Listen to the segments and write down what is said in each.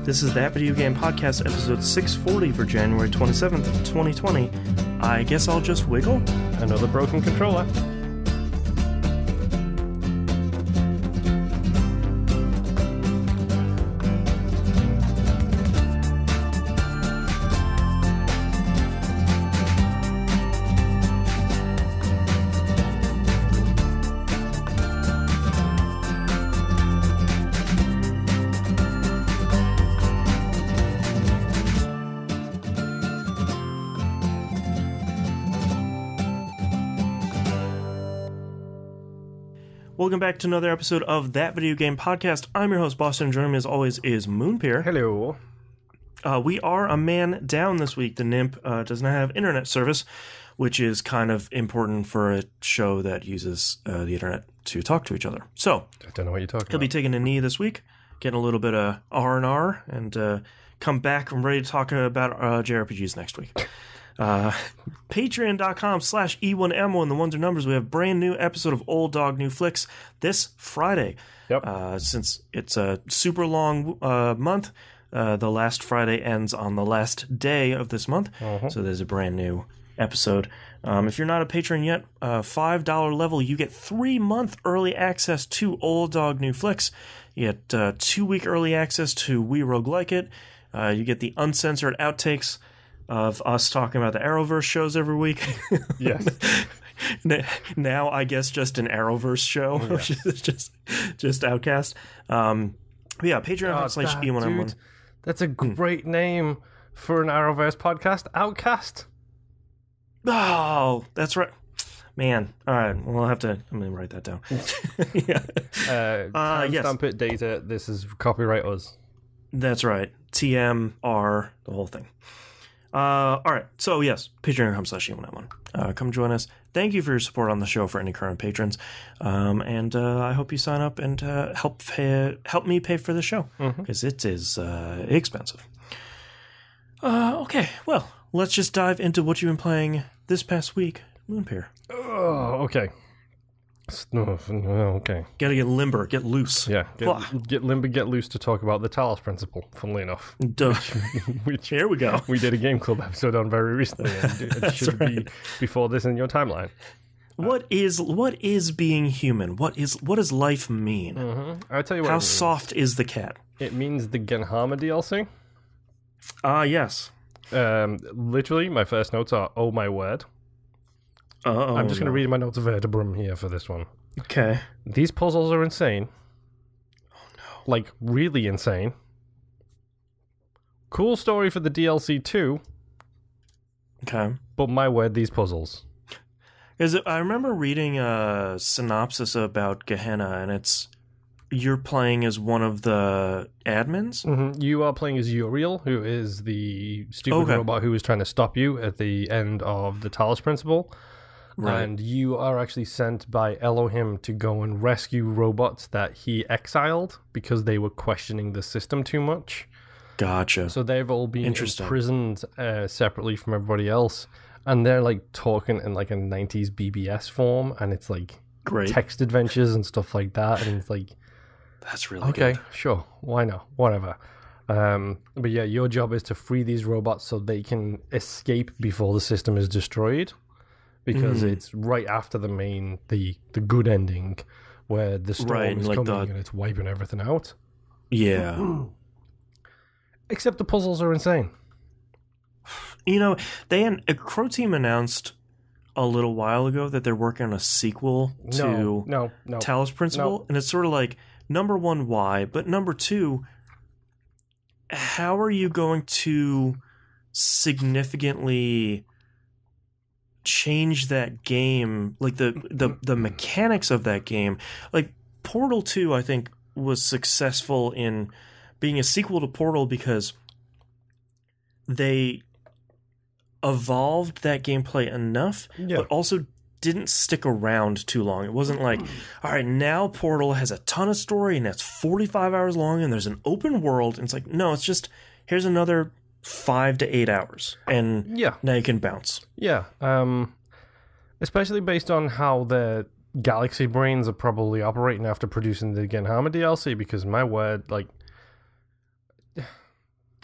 This is That Video Game Podcast, episode 640 for January 27th, 2020. I guess I'll just wiggle. Another broken controller. Welcome back to another episode of That Video Game Podcast. I'm your host, Boston, and joining me as always is Moonpeer. Hello. We are a man down this week. The NIMP does not have internet service, which is kind of important for a show that uses the internet to talk to each other. So, I don't know what you're talking about. He'll be taking a knee this week, getting a little bit of R&R, and come back and ready to talk about JRPGs next week. Patreon.com/E1M1, the ones and numbers. We have a brand new episode of Old Dog New Flicks this Friday. Yep. Since it's a super long month, the last Friday ends on the last day of this month. So there's a brand new episode. If you're not a patron yet, $5 level, you get 3-month early access to Old Dog New Flicks. You get 2-week early access to We Rogue Like It. You get the uncensored outtakes of us talking about the Arrowverse shows every week. Yes. Now, I guess just an Arrowverse show, which is just Outcast. Yeah, Patreon.com/E1M1. Dude, that's a great name for an Arrowverse podcast. Outcast. Oh, that's right. Man, all right. Well, I'm going to write that down. Yeah. Yes. Stamp it, data. This is copyright us. That's right. TMR, the whole thing. All right. So, yes, patreon.com/E1M1. Come join us. Thank you for your support on the show for any current patrons. And I hope you sign up and help me pay for the show, because it is expensive. Okay. Well, let's just dive into what you've been playing this past week, Moonpeer. Oh, okay. Okay. Gotta get limber, get loose. Yeah, get limber, get loose to talk about the Talos principle, funnily enough. Duh. Which Here we go. We did a Game Club episode on very recently, and it should be before this in your timeline. What is being human? What does life mean? I'll tell you what. How soft is the cat? It means the Genhama DLC. Yes. Literally, my first notes are, oh my word. I'm just going to read my notes vertebrum here for this one. Okay. These puzzles are insane. Oh no. Like, really insane. Cool story for the DLC too. Okay. But my word, these puzzles. I remember reading a synopsis about Gehenna, and you're playing as one of the admins? You are playing as Uriel, who is the stupid robot who is trying to stop you at the end of the Talos Principle. Right. And you are actually sent by Elohim to go and rescue robots that he exiled because they were questioning the system too much. Gotcha. So they've all been imprisoned separately from everybody else. And they're like talking in like a 90s BBS form. And it's like text adventures and stuff like that. And it's like, that's really good. Okay, sure. Why not? Whatever. But yeah, your job is to free these robots so they can escape before the system is destroyed. Because it's right after the good ending, where the storm is coming and it's wiping everything out. Yeah. Except the puzzles are insane. You know, Crow Team announced a little while ago that they're working on a sequel to Talos Principle, and it's sort of like, number one, why? But number two, how are you going to significantly change that game, like the mechanics of that game? Like Portal 2, I think, was successful in being a sequel to Portal because they evolved that gameplay enough, but also didn't stick around too long. It wasn't like, all right, now Portal has a ton of story and it's 45 hours long and there's an open world, and it's like, no, it's just, here's another 5 to 8 hours, and now you can bounce. Yeah, especially based on how the Galaxy brains are probably operating after producing the Genhama DLC, because my word, like,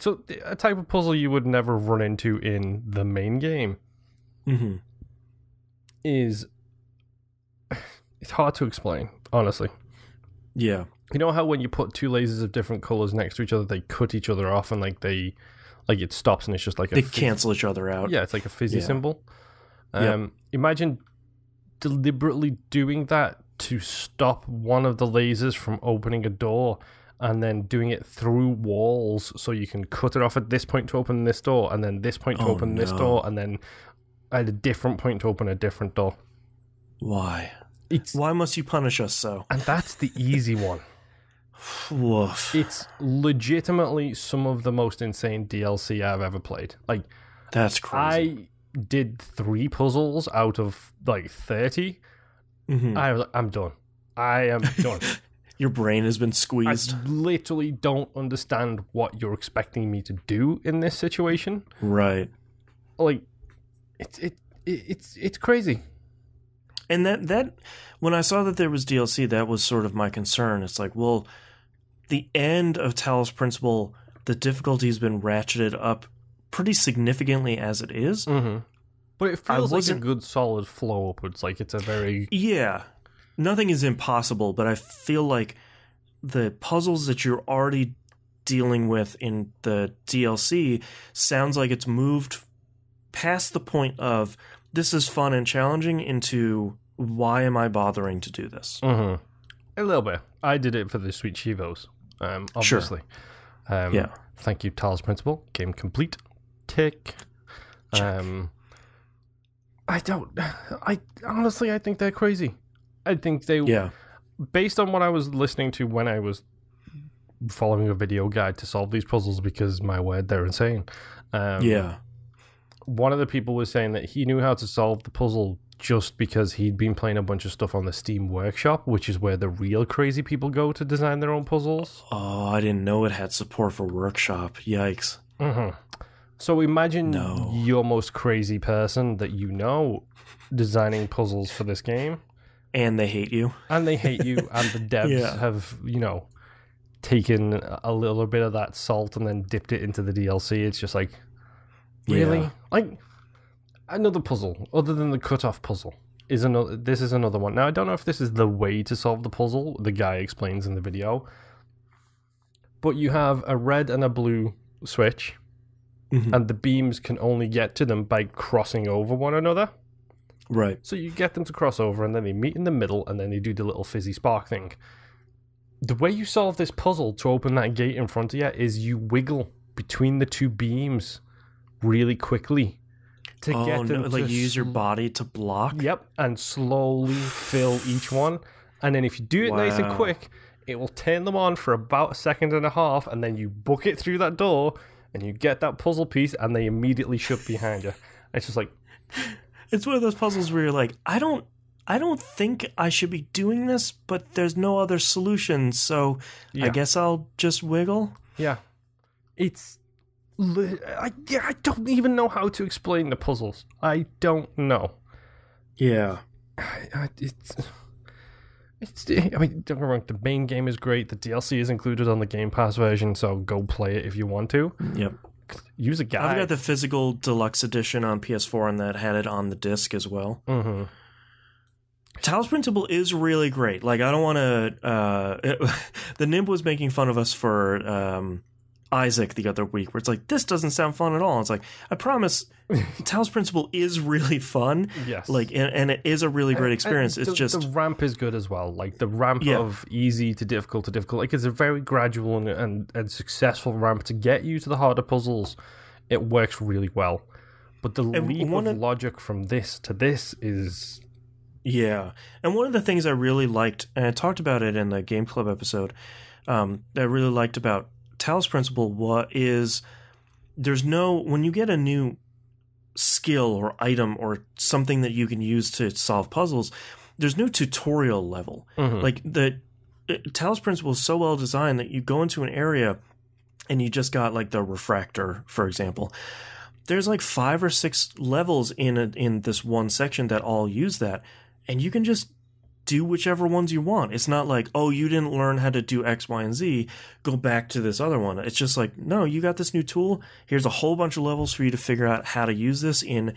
So a type of puzzle you would never run into in the main game is... It's hard to explain, honestly. Yeah. You know how when you put two lasers of different colors next to each other, they cut each other off and like it stops and it's just like they cancel each other out. Yeah, it's like a fizzy symbol. Imagine deliberately doing that to stop one of the lasers from opening a door, and then doing it through walls so you can cut it off at this point to open this door, and then this point to open this door, and then at a different point to open a different door. Why? Why must you punish us so? And that's the easy one. Woof. It's legitimately some of the most insane DLC I've ever played. Like, that's crazy. I did 3 puzzles out of like 30. I'm done. I am done. Your brain has been squeezed. I literally don't understand what you're expecting me to do in this situation. Right. Like, it's crazy. And that when I saw that there was DLC, that was sort of my concern. It's like, well, the end of Talos Principle, the difficulty has been ratcheted up pretty significantly as it is. But it feels like a good solid flow upwards. Like it's a very... Yeah. Nothing is impossible, but I feel like the puzzles that you're already dealing with in the DLC sounds like it's moved past the point of this is fun and challenging into why am I bothering to do this? A little bit. I did it for the Sweet Chivos, obviously. Sure. Yeah. Thank you, Talos Principle. Game complete. Tick. I honestly, I think they're crazy. I think they... Yeah. Based on what I was listening to when I was following a video guide to solve these puzzles, because, my word, they're insane. One of the people was saying that he knew how to solve the puzzle just because he'd been playing a bunch of stuff on the Steam Workshop, which is where the real crazy people go to design their own puzzles. Oh, I didn't know it had support for Workshop. Yikes. So imagine your most crazy person that you know designing puzzles for this game. And they hate you. And the devs have, taken a little bit of that salt and then dipped it into the DLC. It's just like, really? Yeah. Like, another puzzle, other than the cut-off puzzle, this is another one. Now, I don't know if this is the way to solve the puzzle, the guy explains in the video, but you have a red and a blue switch, and the beams can only get to them by crossing over one another. Right. So you get them to cross over, and then they meet in the middle, and then they do the little fizzy spark thing. The way you solve this puzzle to open that gate in front of you is you wiggle between the two beams really quickly to get them to use your body to block? Yep, and slowly fill each one. And then if you do it nice and quick, it will turn them on for about 1.5 seconds, and then you book it through that door, and you get that puzzle piece, and they immediately shut behind you. It's just like... It's one of those puzzles where you're like, I don't think I should be doing this, but there's no other solution, so I guess I'll just wiggle. Yeah. It's... I don't even know how to explain the puzzles. I don't know. Yeah. I mean, don't get me wrong, the main game is great. The DLC is included on the Game Pass version, so go play it if you want to. Yep. Use a guide. I've got the physical deluxe edition on PS4, and that had it on the disc as well. Talos Principle is really great. Like, I don't want to... the Nimb was making fun of us for Isaac the other week, where it's like, this doesn't sound fun at all. And it's like, I promise, Talos Principle is really fun. Yes. Like, and it is a really great experience. It's just... The ramp is good as well. Like, the ramp of easy to difficult. Like, it's a very gradual and successful ramp to get you to the harder puzzles. It works really well. But the leap of logic from this to this is... Yeah. And one of the things I really liked, and I talked about it in the Game Club episode, that I really liked about Talos Principle is there's no... When you get a new skill or item or something that you can use to solve puzzles, there's no tutorial level. Like, the Talos Principle is so well designed that you go into an area and you just got, like, the refractor, for example. There's like 5 or 6 levels in this one section that all use that, and you can just do whichever ones you want. It's not like, oh, you didn't learn how to do X, Y, and Z, go back to this other one. It's just like, no, you got this new tool. Here's a whole bunch of levels for you to figure out how to use this in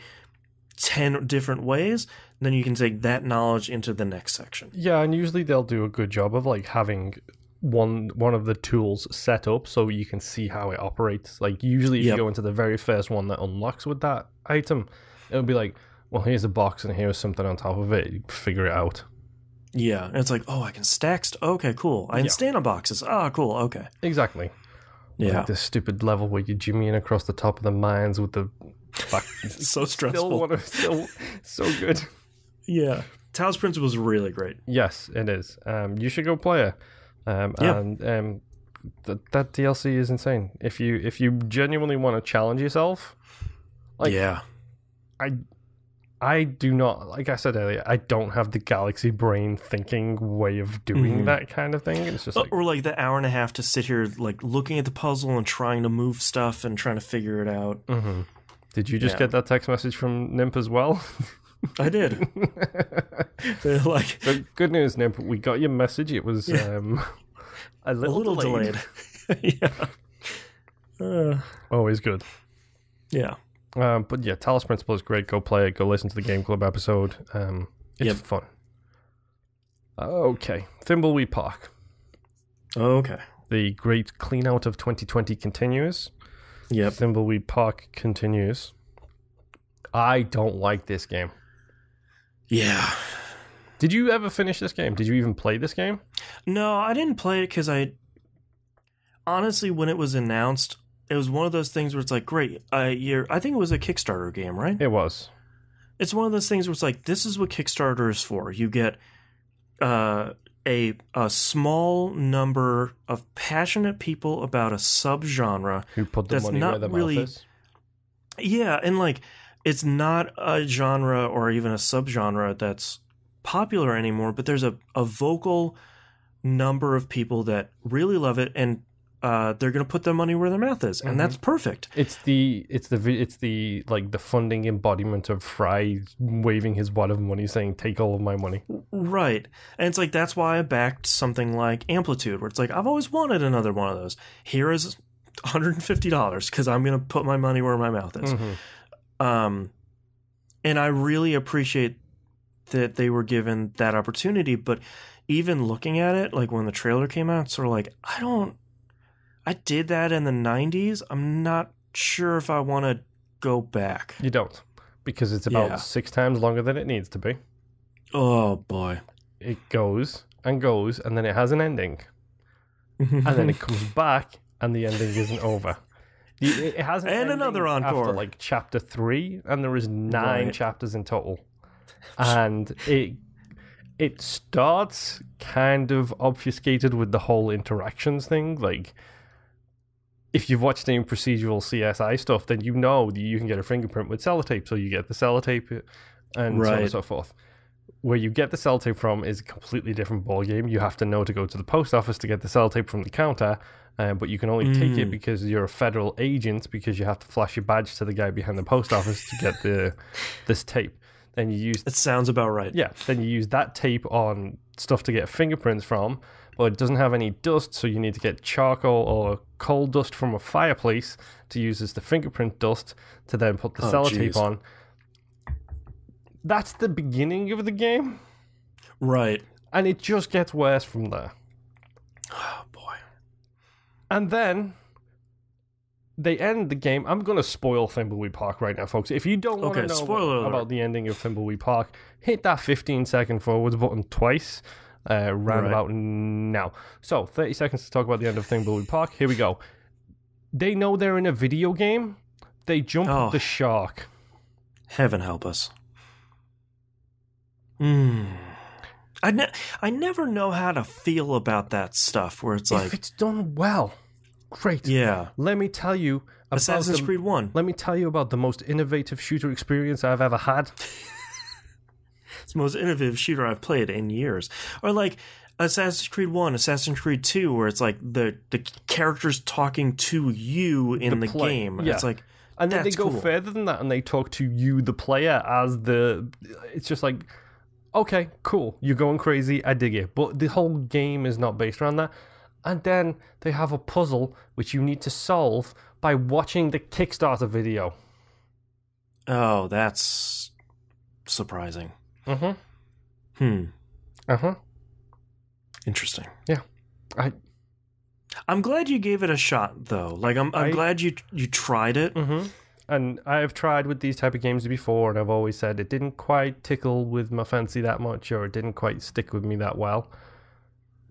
10 different ways. Then you can take that knowledge into the next section. Yeah, and usually they'll do a good job of like having one of the tools set up so you can see how it operates. Like usually if you go into the very first one that unlocks with that item, it'll be like, well, here's a box and here's something on top of it. You figure it out. Yeah, and it's like, oh, I can stack okay, cool. I can stand on boxes. Oh, cool, okay. Exactly. Yeah. Like this stupid level where you jimmy in across the top of the mines with the... so stressful. Still so good. Yeah. Talos Principle is really great. Yes, it is. You should go play it. And that DLC is insane. If you genuinely want to challenge yourself, like I do not, like I said earlier, I don't have the galaxy brain thinking way of doing that kind of thing. It's just like, or like the hour and a half to sit here like looking at the puzzle and trying to move stuff and trying to figure it out. Mm-hmm. Did you just get that text message from Nimp as well? I did. Like, so good news, Nimp. We got your message. It was a little delayed. Always good. Yeah. But yeah, Talos Principle is great. Go play it. Go listen to the Game Club episode. It's fun. Okay. Thimbleweed Park. Okay. The great clean out of 2020 continues. Yep. Thimbleweed Park continues. I don't like this game. Yeah. Did you ever finish this game? Did you even play this game? No, I didn't play it because honestly, when it was announced, it was one of those things where it's like, great, I think it was a Kickstarter game, right? It was. It's one of those things where it's like, this is what Kickstarter is for. You get a small number of passionate people about a subgenre who put the money where their mouth is. Yeah, and like, it's not a genre or even a subgenre that's popular anymore, but there's a vocal number of people that really love it, and they're going to put their money where their mouth is, and that's perfect. It's the like the funding embodiment of Fry waving his wad of money, saying, "Take all of my money." Right, and it's like that's why I backed something like Amplitude, where it's like I've always wanted another one of those. Here is $150 because I'm going to put my money where my mouth is. And I really appreciate that they were given that opportunity, but even looking at it, like when the trailer came out, it's sort of like, I did that in the 90s. I'm not sure if I want to go back. You don't, because it's about 6 times longer than it needs to be. Oh, boy. It goes, and then it has an ending. And then it comes back, and the ending isn't over. It has an ending another encore after like chapter 3, and there is 9 chapters in total. And it starts kind of obfuscated with the whole interactions thing. Like, if you've watched any procedural CSI stuff, then you know that you can get a fingerprint with sellotape. So you get the sellotape and so on and so forth. Where you get the sellotape from is a completely different ballgame. You have to know to go to the post office to get the sellotape from the counter, but you can only take it because you're a federal agent, because you have to flash your badge to the guy behind the post office to get this tape. Then you use... That sounds about right. Yeah, then you use that tape on stuff to get fingerprints from, but it doesn't have any dust, so you need to get charcoal or coal dust from a fireplace to use as the fingerprint dust to then put the sellotape on. That's the beginning of the game. Right. And it just gets worse from there. Oh, boy. And then they end the game. I'm going to spoil Thimbleweed Park right now, folks. If you don't want to know about the ending of Thimbleweed Park, hit that 15-second forwards button twice about now. So, 30 seconds to talk about the end of Thimbleweed Park. Here we go. They know they're in a video game. They jump the shark. Heaven help us. I never know how to feel about that stuff where it's like... If it's done well, great. Yeah. Let me tell you about Assassin's Creed 1. Let me tell you about the most innovative shooter experience I've ever had. It's the most innovative shooter I've played in years. Or like Assassin's Creed 1, Assassin's Creed 2, where it's like the characters talking to you in the game. Yeah. It's like... And then they go further than that and they talk to you, the player, as the... It's just like... okay, cool, you're going crazy, I dig it. But the whole game is not based around that. And then they have a puzzle which you need to solve by watching the Kickstarter video. Oh, that's surprising. Interesting. Yeah. I'm glad you gave it a shot, though. Like, I'm glad you tried it. And I've tried with these type of games before, and I've always said it didn't quite tickle with my fancy that much, or it didn't quite stick with me that well.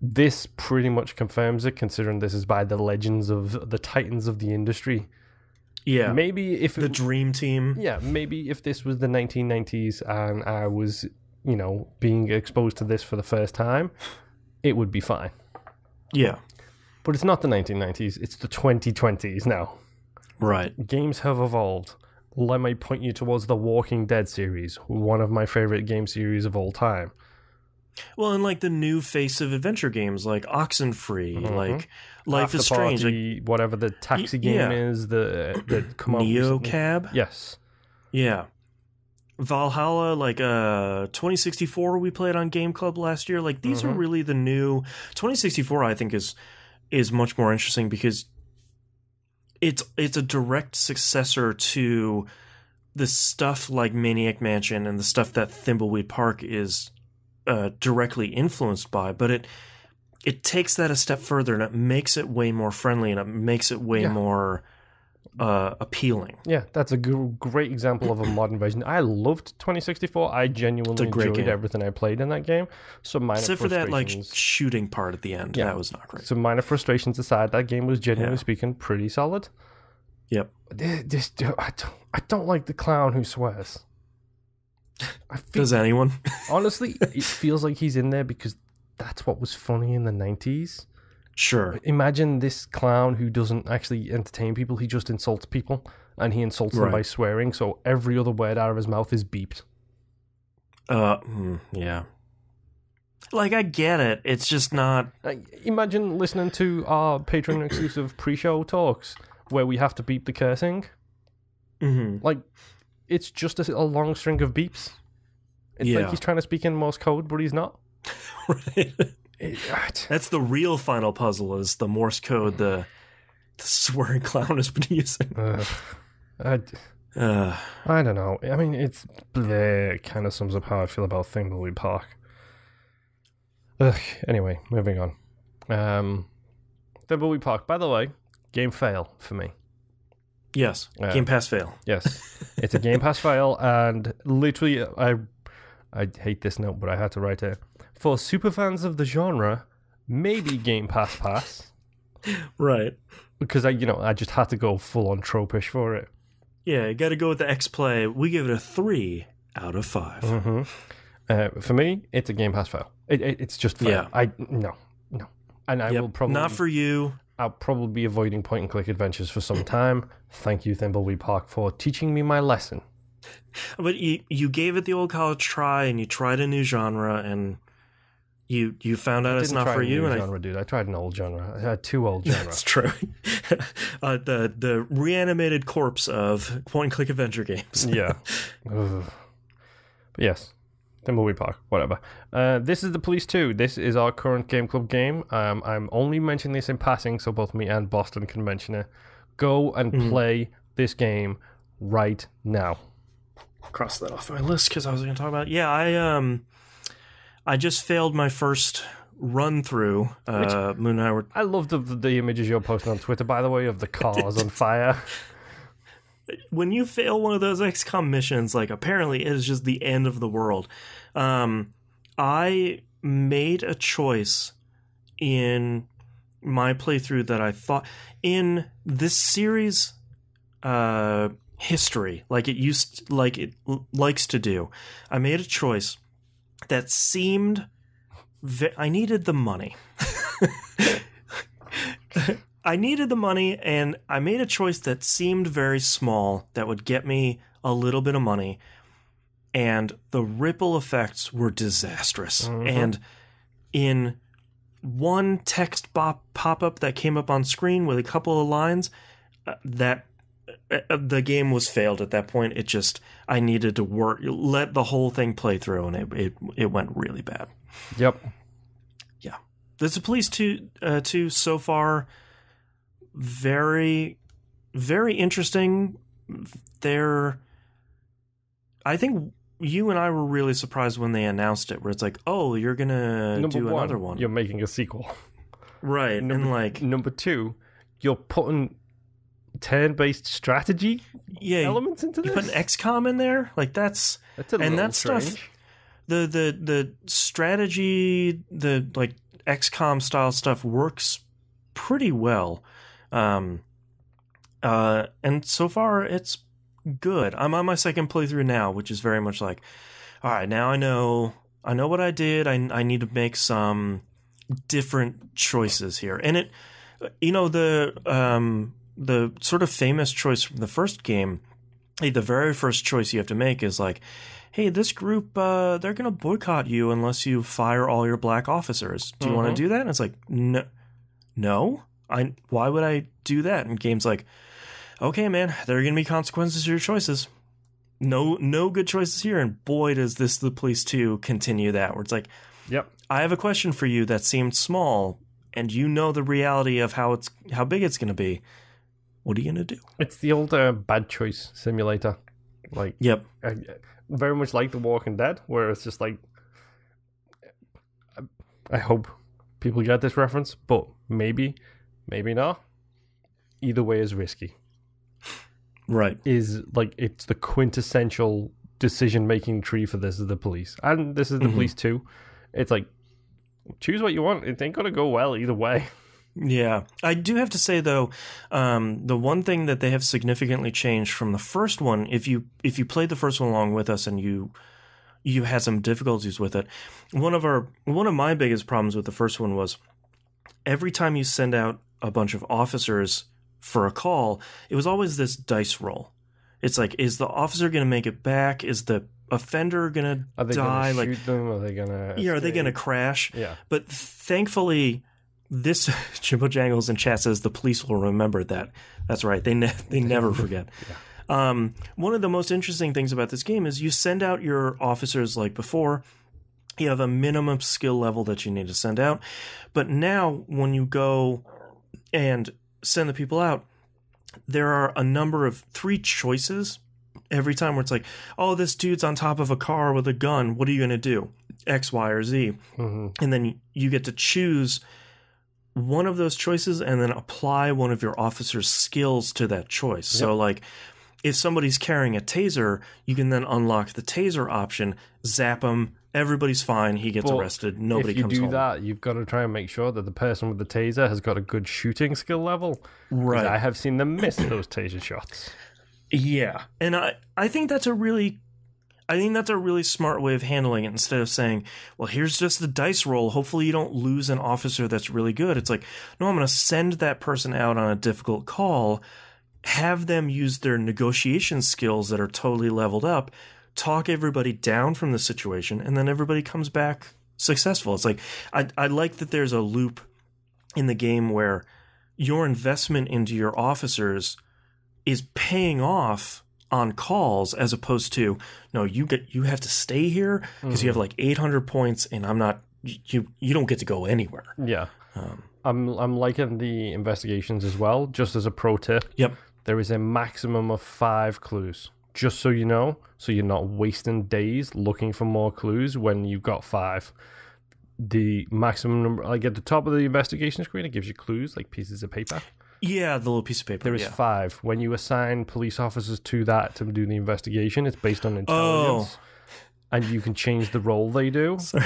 This pretty much confirms it, considering this is by the legends of the titans of the industry. Yeah. Maybe if the dream team. Yeah, maybe if this was the 1990s and I was, being exposed to this for the first time, it would be fine. Yeah. But it's not the 1990s, it's the 2020s now. Right. Games have evolved. Let me point you towards the Walking Dead series, one of my favorite game series of all time. Well, and like the new face of adventure games, like Oxenfree, like Life is Strange, like, whatever the taxi game is, the come out Neo recently. Cab. Yes. Yeah. Valhalla, like 2064 we played on Game Club last year. Like these are really the new 2064. I think is much more interesting because it's a direct successor to the stuff like Maniac Mansion and the stuff that Thimbleweed Park is directly influenced by, but it takes that a step further and it makes it way more friendly and it makes it way more appealing. Yeah, that's a great example of a modern version. I loved 2064. I genuinely enjoyed everything I played in that game. So minor except for that like shooting part at the end, that was not great. So minor frustrations aside, that game was genuinely speaking pretty solid. Yep. I don't like the clown who swears. Does anyone? Honestly, it feels like he's in there because that's what was funny in the 90s. Sure. Imagine this clown who doesn't actually entertain people, he just insults people, and he insults them by swearing, so every other word out of his mouth is beeped. Yeah. Like, I get it, it's just not... Imagine listening to our Patreon-exclusive pre-show talks, where we have to beep the cursing. Like... It's just a long string of beeps. It's like he's trying to speak in Morse code, but he's not. Right. That's the real final puzzle, is the Morse code the swearing clown has been using. I don't know. I mean, it kind of sums up how I feel about Thimbleweed Park. Anyway, moving on. Thimbleweed Park, by the way, game fail for me. Yes, Game Pass fail. Yes, it's a Game Pass fail, and literally, I hate this note, but I had to write it. For superfans of the genre, maybe Game Pass. Right. Because I just had to go full on tropish for it. Yeah, you got to go with the X-Play. We give it a 3 out of 5. For me, it's a Game Pass fail. It's just fail. Yeah. No. And I will probably... Not for you. I'll probably be avoiding point-and-click adventures for some time. Thank you, Thimbleweed Park, for teaching me my lesson. But you gave it the old college try, and you tried a new genre, and you found out it's not for you. Dude, I tried an old genre. I had 2 old genres. That's true. The reanimated corpse of point-and-click adventure games. Yeah. But yes. Thimbleweed Park, whatever. This is The Police 2. This is our current Game Club game. I'm only mentioning this in passing so both me and Boston can mention it. Go and play this game right now. Cross that off my list because I was going to talk about it. Yeah, I just failed my first run through. Moon and I were... I love the images you're posting on Twitter, by the way, of the cars on fire. When you fail one of those XCOM missions, like, apparently it is just the end of the world. I made a choice in my playthrough that I thought in this series history, like it likes to do. I made a choice that seemed I needed the money. I needed the money, and I made a choice that seemed very small that would get me a little bit of money, and the ripple effects were disastrous. And in one text pop-up that came up on screen with a couple of lines, that the game was failed at that point. It just, I needed to let the whole thing play through, and it went really bad. Yep. Yeah. The Police 2 so far, very, very interesting. I think you and I were really surprised when they announced it, where it's like, oh, you're going to do another one. You're making a sequel. Right. Number 2, you're putting turn-based strategy elements into this? You put an XCOM in there? Like, that's a little strange. Stuff, the strategy, the, like, XCOM style stuff works pretty well. And so far it's good. I'm on my second playthrough now, which is very much like, all right, now I know what I did. I need to make some different choices here. And it, the sort of famous choice from the first game, the very first choice you have to make is like, hey, this group, they're going to boycott you unless you fire all your black officers. Do you want to do that? And it's like, no. Why would I do that? And game's like, okay, man, there are going to be consequences to your choices. No good choices here. And boy, does The Police 2 continue that, where it's like, yep, I have a question for you that seemed small, and you know the reality of how big it's going to be. What are you going to do? It's the old bad choice simulator. Like, yep. Very much like The Walking Dead, where it's just like, I hope people get this reference, but maybe not. Either way is risky. Right. Is like, it's the quintessential decision-making tree for This Is the Police. And This Is the Police 2. It's like, choose what you want. It ain't going to go well either way. Yeah. I do have to say, though, the one thing that they have significantly changed from the first one, if you played the first one along with us and you had some difficulties with it, one of my biggest problems with the first one was every time you send out a bunch of officers for a call, it was always this dice roll. It's like, is the officer going to make it back? Is the offender going to die? Are they going to shoot them? Are they going to... Yeah, are they going to crash? Yeah. But thankfully, this Jimbo Jangles in chat says the police will remember that. That's right. They never forget. Yeah. One of the most interesting things about this game is you send out your officers like before. You have a minimum skill level that you need to send out. But now when you go and send the people out, there are a number of 3 choices every time where it's like, oh, this dude's on top of a car with a gun. What are you going to do? X, Y, or Z. Mm-hmm. And then you get to choose one of those choices and then apply one of your officer's skills to that choice. Yep. So like, if somebody's carrying a taser, you can then unlock the taser option, zap him, everybody's fine, he gets arrested, nobody comes home. If you do that, you've got to try and make sure that the person with the taser has got a good shooting skill level. Right. I have seen them miss those taser shots. Yeah. And I think that's a really smart way of handling it, instead of saying, well, here's just the dice roll. Hopefully you don't lose an officer that's really good. It's like, no, I'm going to send that person out on a difficult call, have them use their negotiation skills that are totally leveled up, talk everybody down from the situation, and then everybody comes back successful. It's like, I like that there's a loop in the game where your investment into your officers is paying off on calls, as opposed to, no, you have to stay here because you have like 800 points and you don't get to go anywhere. Yeah. I'm liking the investigations as well. Just as a pro tip. Yep. There is a maximum of 5 clues, just so you know, so you're not wasting days looking for more clues when you've got 5. The maximum number, like at the top of the investigation screen, it gives you clues, like pieces of paper. Yeah, the little piece of paper. There is 5. When you assign police officers to that to do the investigation, it's based on intelligence. Oh. And you can change the role they do. Sorry,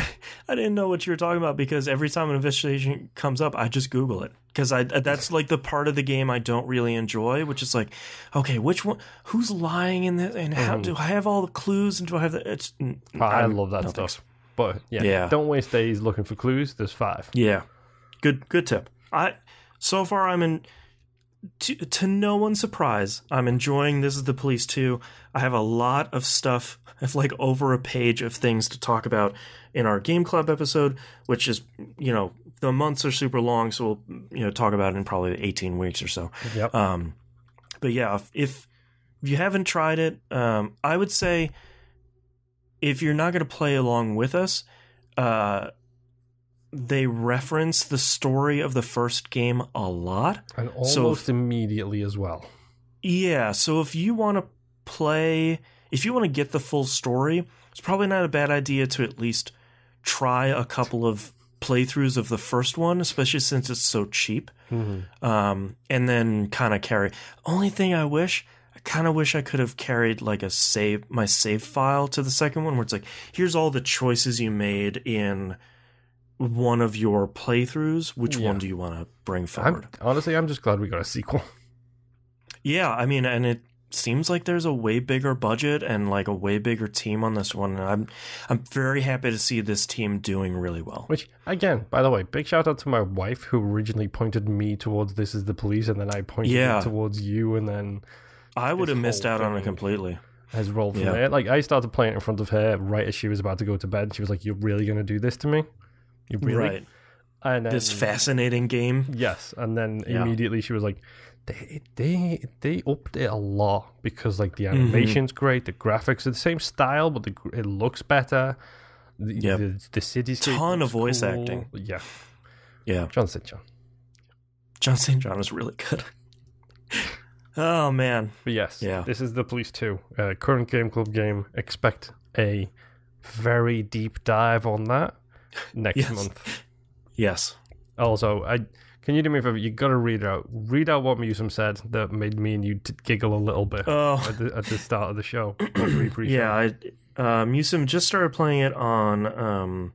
I didn't know what you were talking about, because every time an investigation comes up, I just Google it. Because that's like the part of the game I don't really enjoy, which is like, okay, which one, who's lying in this, and how do I have all the clues, and do I have the... I love that stuff. But yeah, don't waste days looking for clues. There's 5. Yeah, good tip. So far I'm in... To no one's surprise, I'm enjoying This Is the Police 2. I have a lot of stuff. I have like over a page of things to talk about in our Game Club episode, which is, the months are super long, so we'll, talk about it in probably 18 weeks or so. Yep. But But yeah, if you haven't tried it, I would say if you're not going to play along with us, they reference the story of the first game a lot. And almost immediately as well. Yeah, so if you want to play, if you want to get the full story, it's probably not a bad idea to at least try a couple of playthroughs of the first one, especially since it's so cheap. And then kind of carry. Only thing I kind of wish I could have carried like my save file to the second one, where it's like, here's all the choices you made in one of your playthroughs. Which one do you want to bring forward? Honestly, I'm just glad we got a sequel. Yeah, I mean, and it seems like there's a way bigger budget and like a way bigger team on this one, and I'm very happy to see this team doing really well. Which, again, by the way, big shout out to my wife, who originally pointed me towards This Is the Police, and then I pointed it towards you, and then I would have missed out on it completely. Has rolled from there. Like, I started playing it in front of her right as she was about to go to bed. She was like, "You're really going to do this to me? You really?" Right. And then, this fascinating game. Yes, and then immediately she was like, They upped it a lot, because like the animation's great, the graphics are the same style, but it looks better. The cityscape, ton of voice acting. Yeah. John St. John is really good. Oh man. But yes, This Is the Police 2, current Game Club game. Expect a very deep dive on that next month. Yes. Also, can you do me a favor? You got to read out what Musum said that made me and you giggle a little bit at the start of the show. Musum just started playing it on,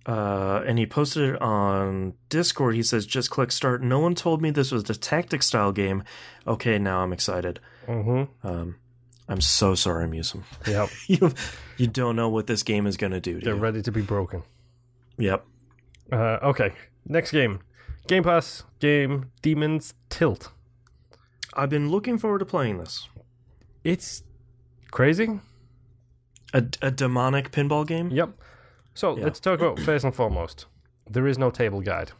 and he posted it on Discord. He says, "Just click start. No one told me this was a tactic style game. Okay, now I'm excited." I'm so sorry, Musum. Yep. you don't know what this game is going to do. They're ready to be broken. Yep. Okay. Next game. Game Pass game, Demon's Tilt. I've been looking forward to playing this. It's crazy. A demonic pinball game? Yep. So let's talk about, first and foremost, there is no table guide.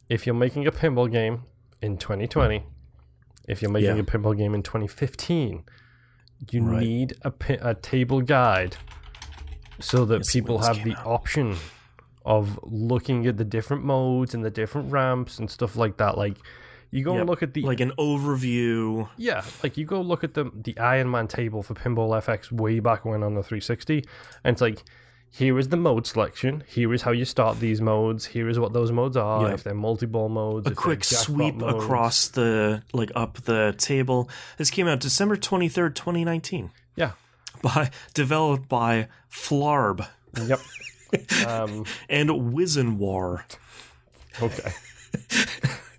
If you're making a pinball game in 2020, if you're making a pinball game in 2015, you need a table guide so that people have the option of looking at the different modes and the different ramps and stuff like that. Like, you go and look at the... like an overview. Yeah, like you go look at the Iron Man table for Pinball FX way back when on the 360, and it's like, here is the mode selection, here is how you start these modes, here is what those modes are, if they're multi-ball modes. A quick sweep modes across up the table. This came out December 23rd, 2019. Yeah. Developed by Flarb. Yep. And Wizenwar. Okay.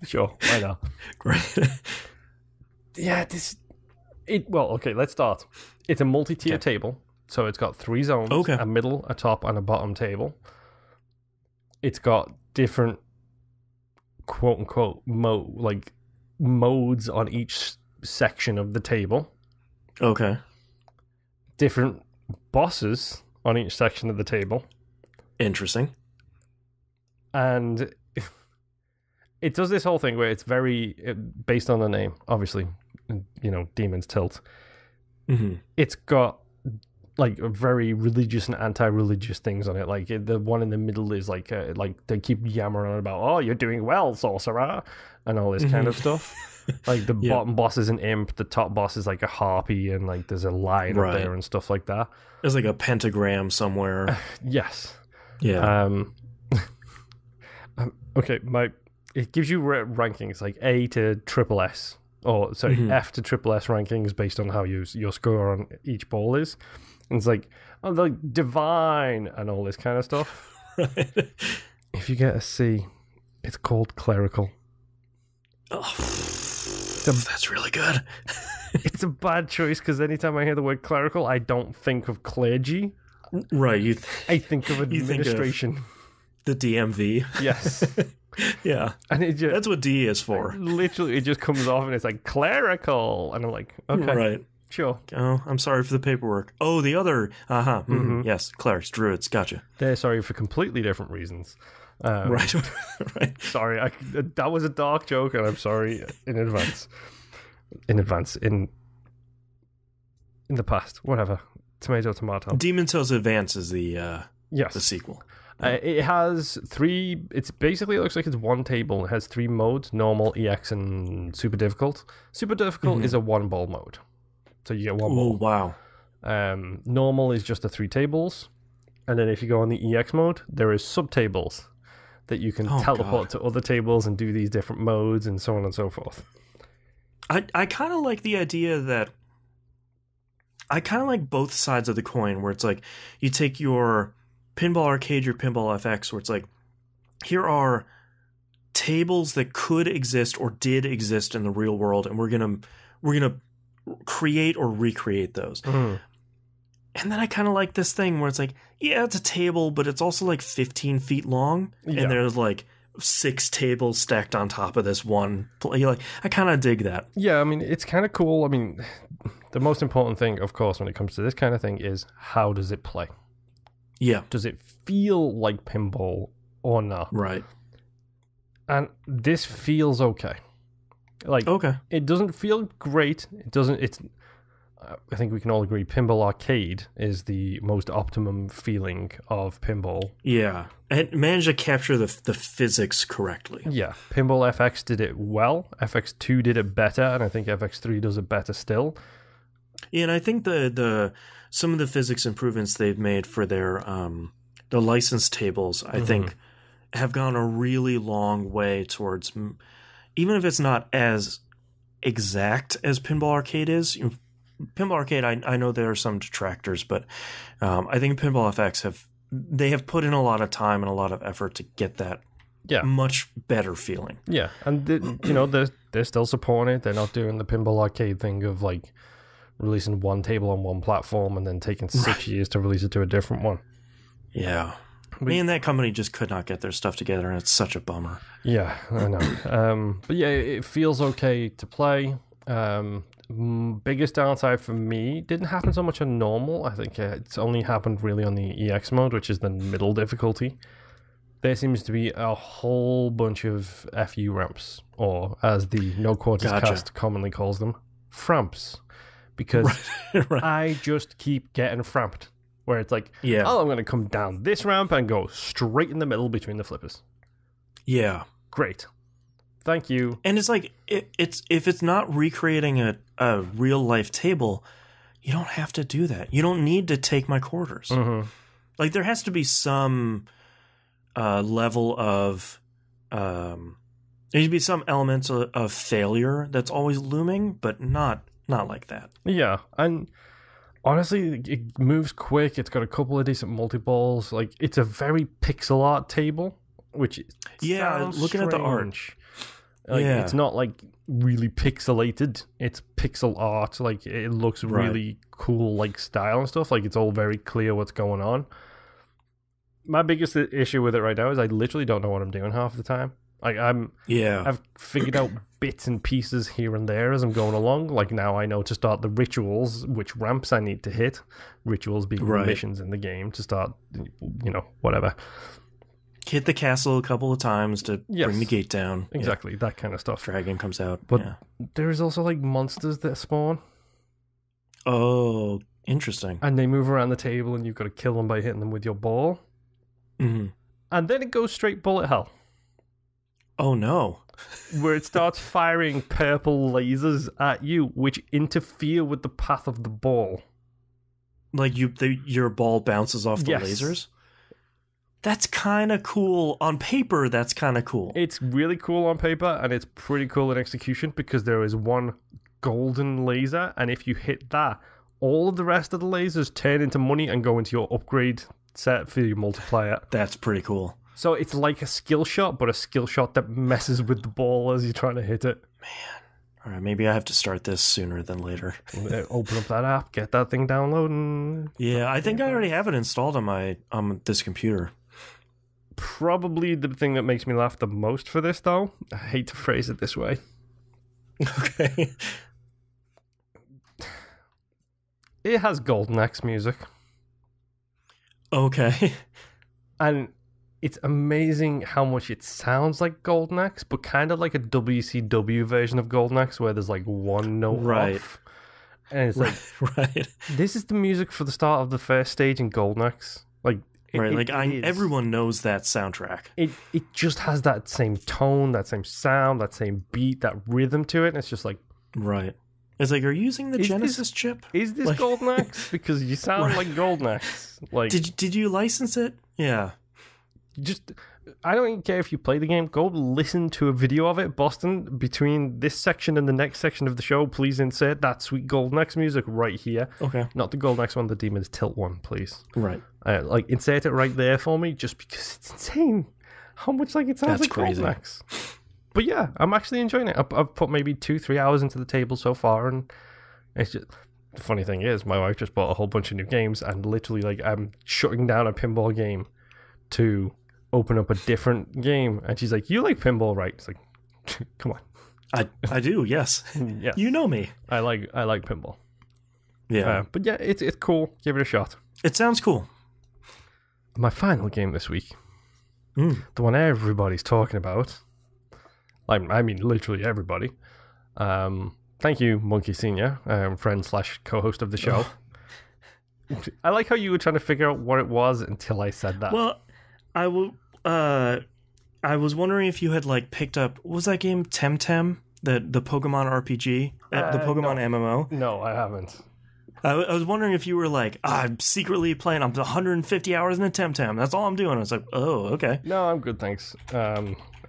Sure, why not? Great. Let's start. It's a multi-tier table, so it's got 3 zones, a middle, a top, and a bottom table. It's got different quote-unquote modes on each section of the table. Okay. Different bosses on each section of the table. Interesting. And it does this whole thing where it's very based on the name, obviously, Demon's Tilt. It's got like very religious and anti-religious things on it. Like the one in the middle is like they keep yammering on about, "Oh, you're doing well, sorcerer," and all this kind of stuff. Like the bottom boss is an imp, the top boss is like a harpy, and like there's a lion up there and stuff like that. There's like a pentagram somewhere. Yes. Yeah. Okay, it gives you rankings like A to triple S, or sorry, F to triple S rankings based on how your score on each ball is. And it's like, divine and all this kind of stuff. Right. If you get a C, it's called clerical. Oh, that's really good. It's a bad choice, because anytime I hear the word clerical, I don't think of clergy. Right. I think of administration. The DMV. Yes. Yeah. And that's what D is for. Literally, it just comes off and it's like clerical. And I'm like, okay. Right. Sure. Oh, I'm sorry for the paperwork. Oh, the other. Yes. Clerics, druids. Gotcha. They're sorry for completely different reasons. Right. Right. Sorry, that was a dark joke, and I'm sorry in advance. In the past, whatever. Tomato. Demon Tales Advance is the sequel. It has three. It looks like it's one table. It has three modes: normal, EX, and super difficult. Super difficult is a one ball mode, so you get one ball. Oh wow! Normal is just the three tables, and then if you go on the EX mode, there is sub tables that you can teleport to other tables and do these different modes and so on and so forth. I kind of like the idea that I kind of like both sides of the coin, where it's like you take your Pinball Arcade, your Pinball FX, where it's like, here are tables that could exist or did exist in the real world, and we're gonna create or recreate those. And then I kind of like this thing where it's like, yeah, it's a table, but it's also like 15 feet long, and there's like 6 tables stacked on top of this one. Like, I kind of dig that. Yeah, I mean, it's kind of cool. I mean, the most important thing, of course, when it comes to this kind of thing is how does it play? Yeah. Does it feel like pinball or not? Right. And this feels okay. Like, it doesn't feel great. I think we can all agree Pinball Arcade is the most optimum feeling of pinball. Yeah. It managed to capture the physics correctly. Yeah. Pinball FX did it well. FX2 did it better, and I think FX3 does it better still. Yeah, and I think some of the physics improvements they've made for their the license tables, I think, have gone a really long way towards, even if it's not as exact as Pinball Arcade is. Pinball Arcade, I know there are some detractors, but I think Pinball FX have put in a lot of time and a lot of effort to get that much better feeling. Yeah, and they're still supporting it. They're not doing the Pinball Arcade thing of like releasing one table on one platform and then taking 6 years to release it to a different one. Yeah. Man, that company just could not get their stuff together, and it's such a bummer. Yeah, I know. But yeah, it feels okay to play. Biggest downside for me didn't happen so much on normal. I think it's only happened really on the EX mode, which is the middle difficulty. There seems to be a whole bunch of FU ramps, or as the No Quarters cast commonly calls them, framps. Because I just keep getting framped, where it's like, I'm going to come down this ramp and go straight in the middle between the flippers. Yeah. Great. Thank you. And it's like, if it's not recreating a real-life table, you don't have to do that. You don't need to take my quarters. Like, there has to be some level of... there needs to be some elements of failure that's always looming, but not like that. Yeah, and honestly, it moves quick. It's got a couple of decent multi-balls. Like, it's a very pixel art table, which sounds looking strange. at the art. Like, it's not like really pixelated. It's pixel art. Like, it looks really cool, like style and stuff. Like, it's all very clear what's going on. My biggest issue with it right now is I literally don't know what I'm doing half the time. Like, I've figured out bits and pieces here and there as I'm going along. Like, now I know to start the rituals, which ramps I need to hit. Rituals being missions in the game to start, whatever. Hit the castle a couple of times to bring the gate down. Exactly, that kind of stuff. Dragon comes out. But there's also, like, monsters that spawn. Oh, interesting. And they move around the table, and you've got to kill them by hitting them with your ball. And then it goes straight bullet hell. Oh, no. Where it starts firing purple lasers at you, which interfere with the path of the ball. Like, your ball bounces off the lasers? That's kind of cool. On paper, that's kind of cool. It's really cool on paper, and it's pretty cool in execution, because there is one golden laser, and if you hit that, all of the rest of the lasers turn into money and go into your upgrade set for your multiplier. That's pretty cool. So it's like a skill shot, but a skill shot that messes with the ball as you're trying to hit it. Man. All right, maybe I have to start this sooner than later. Open up that app, get that thing downloading. Yeah, I think I already have it installed on this computer. Probably the thing that makes me laugh the most for this, though, I hate to phrase it this way. Okay. It has Golden Axe music. Okay. And it's amazing how much it sounds like Golden Axe, but kind of like a WCW version of Golden Axe where there's like one note off. And it's like, this is the music for the start of the first stage in Golden Axe. Like, everyone knows that soundtrack. It just has that same tone, that same sound, that same beat, that rhythm to it. And it's just like, right. It's like, are you using the Genesis chip? Is this Golden Axe? Because you sound like Golden Axe. Like, did you license it? Yeah. I don't even care if you play the game. Go listen to a video of it. Boston, between this section and the next section of the show, please insert that sweet Golden Axe music right here. Okay. Not the Golden Axe one, the Demon's Tilt one, please. Right. Insert it right there for me, just because it's insane how much like it sounds like crazy. Golden Axe. But yeah, I'm actually enjoying it. I've put maybe 2-3 hours into the table so far, and it's just... The funny thing is, my wife just bought a whole bunch of new games, and literally, like, I'm shutting down a pinball game to open up a different game, and she's like, "You like pinball, right?" It's like, come on. I do, yes. Yes. You know me. I like pinball. Yeah. But yeah, it's cool. Give it a shot. It sounds cool. My final game this week, the one everybody's talking about. I mean, literally everybody. Thank you, Monkey Senior, friend / co-host of the show. I like how you were trying to figure out what it was until I said that. Well, I was wondering if you had like picked up, what was that game, Temtem, the Pokemon RPG, the Pokemon MMO? No, I haven't. I was wondering if you were like, I'm secretly playing. I'm 150 hours in a Temtem. That's all I'm doing. I was like, oh, okay. No, I'm good, thanks.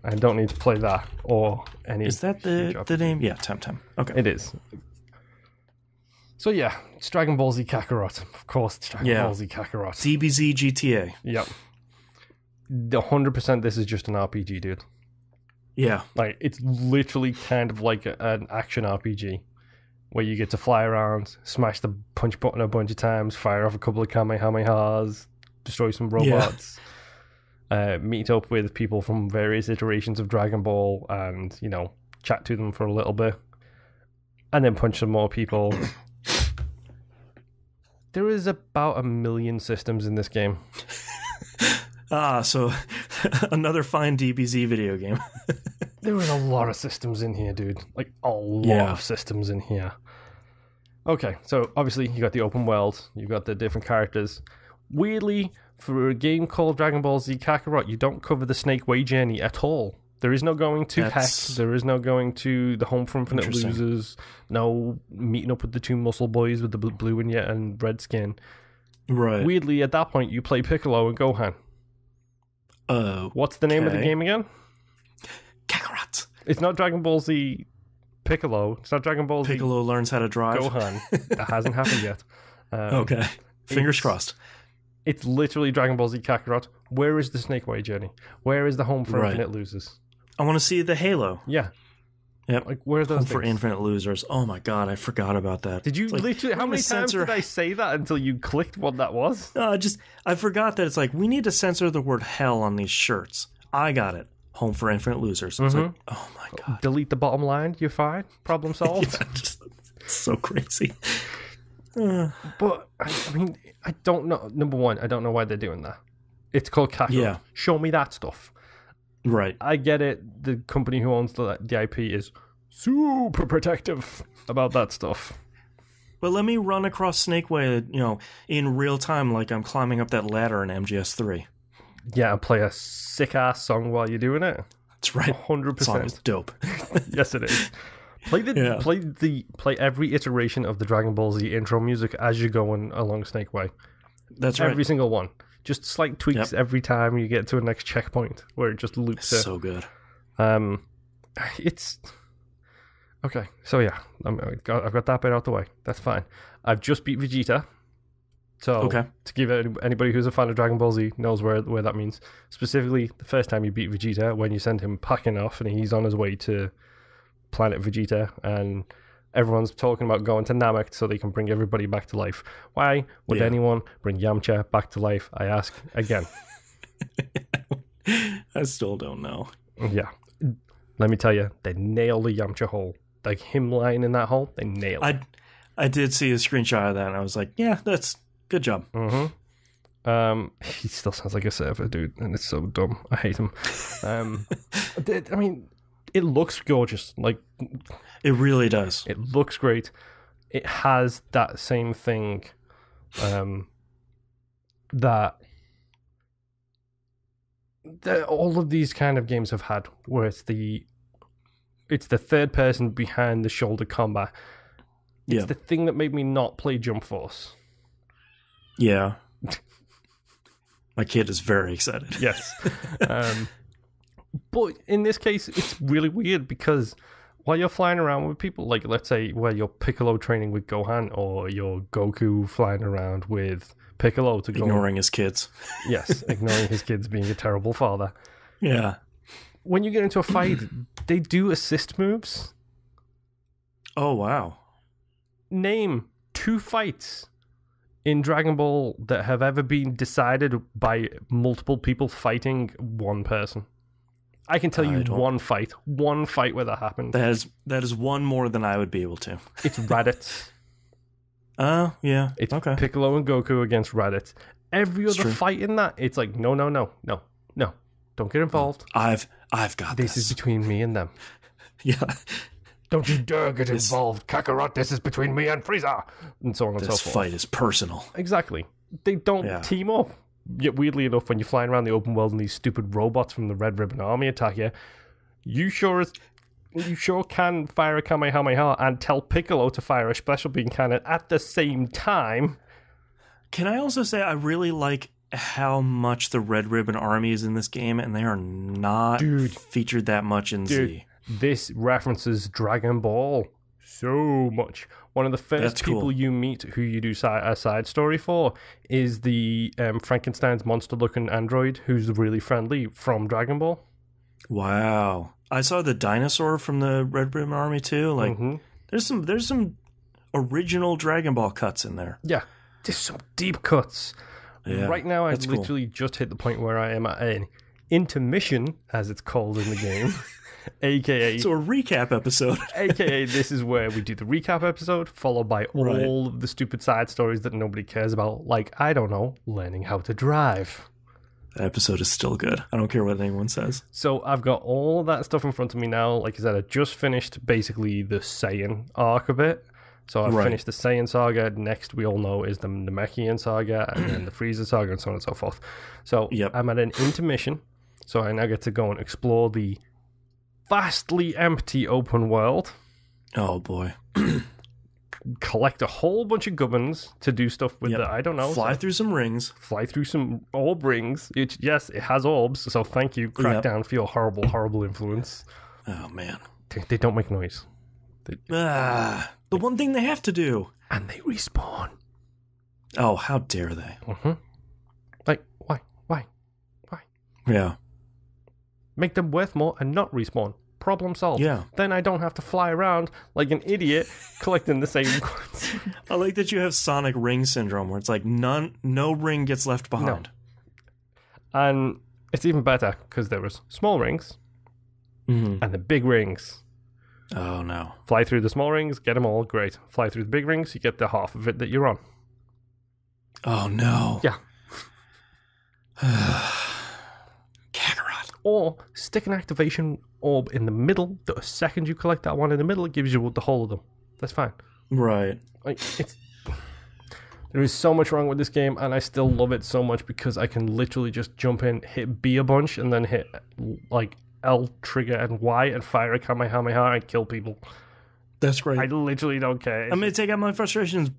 I don't need to play that or any. Is that the name? Yeah, Temtem. Okay, it is. So yeah, it's Dragon Ball Z Kakarot. Of course, it's Dragon Ball Z Kakarot. DBZ GTA. Yep. 100% this is just an RPG, dude. Yeah. Like, it's literally kind of like an action RPG where you get to fly around, smash the punch button a bunch of times, fire off a couple of Kamehamehas, destroy some robots, meet up with people from various iterations of Dragon Ball and, you know, chat to them for a little bit, and then punch some more people. There is about 1 million systems in this game. So another fine DBZ video game. There was a lot of systems in here, dude. Like, a lot of systems in here. Okay, so obviously you got the open world, you got the different characters. Weirdly, for a game called Dragon Ball Z Kakarot, you don't cover the Snake Way journey at all. There is no going to Hex, there is no going to the Home for Infinite Losers, no meeting up with the two muscle boys with the blue and red skin. Right. Weirdly, at that point, you play Piccolo and Gohan. What's the name of the game again? Kakarot. It's not Dragon Ball Z Piccolo. It's not Dragon Ball Z Piccolo learns how to drive. Gohan. That hasn't happened yet. Okay. Fingers crossed. It's literally Dragon Ball Z Kakarot. Where is the Snake Way journey? Where is the Home for Infinite Losers? I want to see the Halo. Yeah. Yep. Like, where are those Home for Infinite Losers. Oh my god, I forgot about that. Did you literally? How many times did I say that until you clicked what that was? I forgot that it's like, we need to censor the word hell on these shirts. I got it. Home for Infinite Losers. It's like, oh my god. Delete the bottom line. You're fine. Problem solved. It's so crazy. But I mean, I don't know. Number one, I don't know why they're doing that. It's called Kakarot. Yeah. Show me that stuff. Right. I get it. The company who owns the IP is super protective about that stuff. But let me run across Snake Way, in real time, like I'm climbing up that ladder in MGS3. Yeah, and play a sick-ass song while you're doing it. That's right. 100%. Song is dope. Yes, it is. Play every iteration of the Dragon Ball Z intro music as you're going along Snake Way. That's right. Every single one. Just slight tweaks every time you get to a next checkpoint where it just loops it. So good. It's okay. So yeah, I've got that bit out the way. That's fine. I've just beat Vegeta. So to give anybody who's a fan of Dragon Ball Z knows where that means. Specifically, the first time you beat Vegeta, when you send him packing off and he's on his way to Planet Vegeta, and everyone's talking about going to Namek so they can bring everybody back to life. Why would anyone bring Yamcha back to life? I ask again. I still don't know. Yeah. Let me tell you, they nailed the Yamcha hole. Like, him lying in that hole, they nailed it. I did see a screenshot of that, and I was like, yeah, that's good job. Mm-hmm. He still sounds like a surfer dude, and it's so dumb. I hate him. I mean, it looks gorgeous. Like, it really does. It looks great. It has that same thing that all of these kind of games have had, where it's the third person behind the shoulder combat. It's the thing that made me not play Jump Force. Yeah. My kid is very excited. Yes. But in this case, it's really weird because while you're flying around with people, like let's say where you're Piccolo training with Gohan, or you're Goku flying around with Piccolo to go... Ignoring his kids. Yes, ignoring his kids, being a terrible father. Yeah. When you get into a fight, they do assist moves. Oh, wow. Name 2 fights in Dragon Ball that have ever been decided by multiple people fighting one person. I can tell you one fight where that happened. That is one more than I would be able to. It's Raditz. Yeah. It's okay. Piccolo and Goku against Raditz. Every other fight in that, it's like, no. Don't get involved. I've got this. This is between me and them. Yeah. Don't you dare get involved, Kakarot. This is between me and Frieza. And so on and so forth. This fight is personal. Exactly. They don't team up. Yet weirdly enough, when you're flying around the open world and these stupid robots from the Red Ribbon Army attack you, you sure can fire a Kamehameha and tell Piccolo to fire a special beam cannon at the same time. Can I also say I really like how much the Red Ribbon Army is in this game, and they are not featured that much in Z. This references Dragon Ball so much. One of the first people you meet who you do a side story for is the Frankenstein's monster-looking android who's really friendly from Dragon Ball. Wow. I saw the dinosaur from the Red Ribbon Army too. Like, there's some original Dragon Ball cuts in there. Yeah, there's some deep cuts. Yeah, right now, I've literally just hit the point where I am at an intermission, as it's called in the game. AKA... So a recap episode. AKA, this is where we do the recap episode, followed by all of the stupid side stories that nobody cares about. Like, I don't know, learning how to drive. That episode is still good. I don't care what anyone says. So I've got all that stuff in front of me now. Like I said, I just finished basically the Saiyan arc of it. So I've finished the Saiyan saga. Next, we all know, is the Namekian saga, and then the Frieza saga, and so on and so forth. So I'm at an intermission. So I now get to go and explore the vastly empty open world. Oh, boy. Collect a whole bunch of gubbins to do stuff with I don't know. Fly through some rings. Fly through some orb rings. It has orbs, so thank you, Crackdown, for your horrible, horrible influence. Oh, man. They don't make noise. The one thing they have to do. And they respawn. Oh, how dare they? Like, why? Yeah. Make them worth more and not respawn. Problem solved. Yeah. Then I don't have to fly around like an idiot collecting the same coins. I like that you have Sonic Ring Syndrome, where it's like no ring gets left behind. No. And it's even better because there was small rings and the big rings. Oh, no. Fly through the small rings, get them all, great. Fly through the big rings, you get the half of it that you're on. Oh, no. Yeah. Kakarot. Or stick an activation orb in the middle. The second you collect that one in the middle, it gives you the whole of them. That's fine. Right. Like, there is so much wrong with this game, and I still love it so much because I can literally just jump in, hit B a bunch, and then hit like L trigger and Y and fire a Kamehameha and kill people. That's great. I literally don't care. I'm going to take out my frustrations.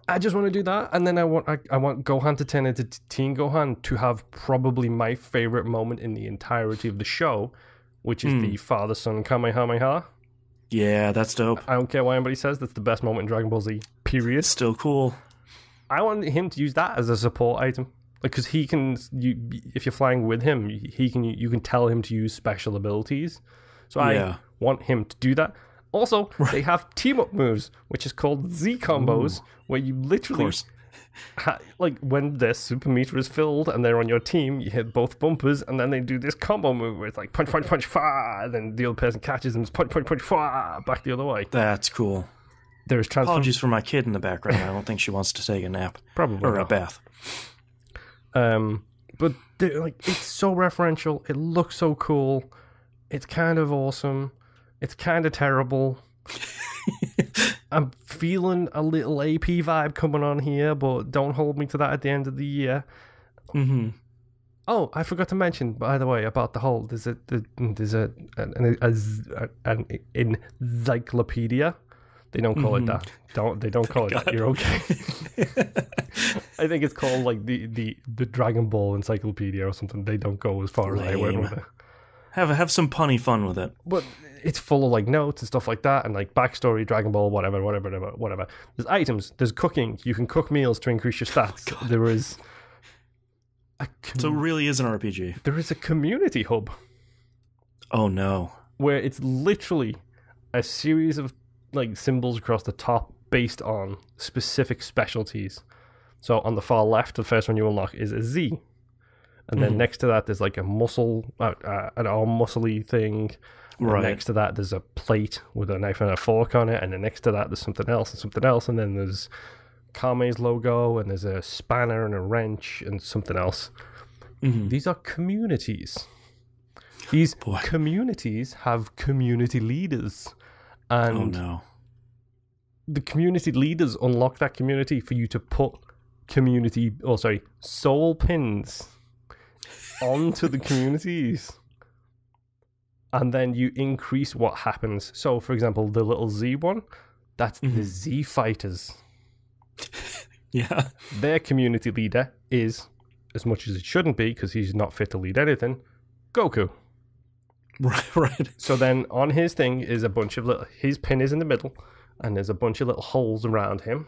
I just want to do that, and then I want Gohan to turn into Teen Gohan to have probably my favorite moment in the entirety of the show, which is the father-son Kamehameha. Yeah, that's dope. I don't care what anybody says, that's the best moment in Dragon Ball Z, period. Still cool. I want him to use that as a support item. Because he can, if you're flying with him, you can tell him to use special abilities. So I want him to do that. Also, they have team-up moves, which is called Z combos, where you literally, like when their super meter is filled and they're on your team, you hit both bumpers, and then they do this combo move where it's like punch, punch, punch, fa, and then the other person catches them, punch, punch, punch, fa, back the other way. That's cool. There's Apologies for my kid in the background. I don't think she wants to take a nap. Probably or not. a bath. But it's so referential. It looks so cool. It's kind of awesome. It's kind of terrible. I'm feeling a little AP vibe coming on here, but don't hold me to that at the end of the year. Mm-hmm. Oh, I forgot to mention, by the way, about the whole. There's an encyclopedia. They don't call it that. They don't call it that. You're okay. I think it's called like the Dragon Ball Encyclopedia or something. They don't go as far as I went with it. Have some punny fun with it. But it's full of like notes and stuff like that, and like backstory, Dragon Ball, whatever. There's items. There's cooking. You can cook meals to increase your stats. Oh, there is. So it really is an RPG. There is a community hub. Oh no! Where it's literally a series of like symbols across the top based on specific specialties. So on the far left, the first one you unlock is a Z. And then next to that, there's like a muscle, an arm muscly thing. Right. And next to that, there's a plate with a knife and a fork on it. And then next to that, there's something else and something else. And then there's Kame's logo, and there's a spanner and a wrench and something else. These are communities. These communities have community leaders. And the community leaders unlock that community for you to put soul pins onto the communities, and then you increase what happens. So for example, the little Z one, that's the Z fighters. Yeah, their community leader is, as much as it shouldn't be because he's not fit to lead anything, Goku. Right. So then on his thing is a bunch of his pin is in the middle, and there's a bunch of little holes around him.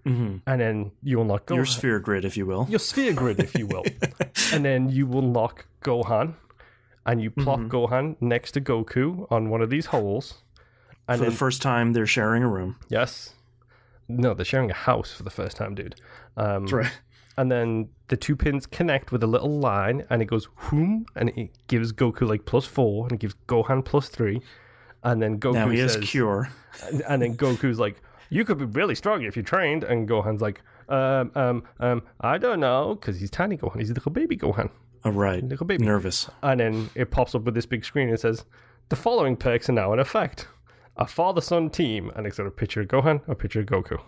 And then you unlock your sphere grid, if you will. And then you unlock Gohan, and you plop Gohan next to Goku on one of these holes. And for the first time, they're sharing a room. Yes. No, they're sharing a house for the first time, dude. That's right. And then the two pins connect with a little line, and it goes whoom, and it gives Goku like +4, and it gives Gohan +3. And then Goku now he has Cure. And then Goku's like, you could be really strong if you trained. And Gohan's like, I don't know, because he's tiny Gohan. He's a little baby Gohan. Oh, right. Little baby. Nervous. And then it pops up with this big screen and it says, the following perks are now in effect. A father-son team. And it's got a picture of Gohan, a picture of Goku.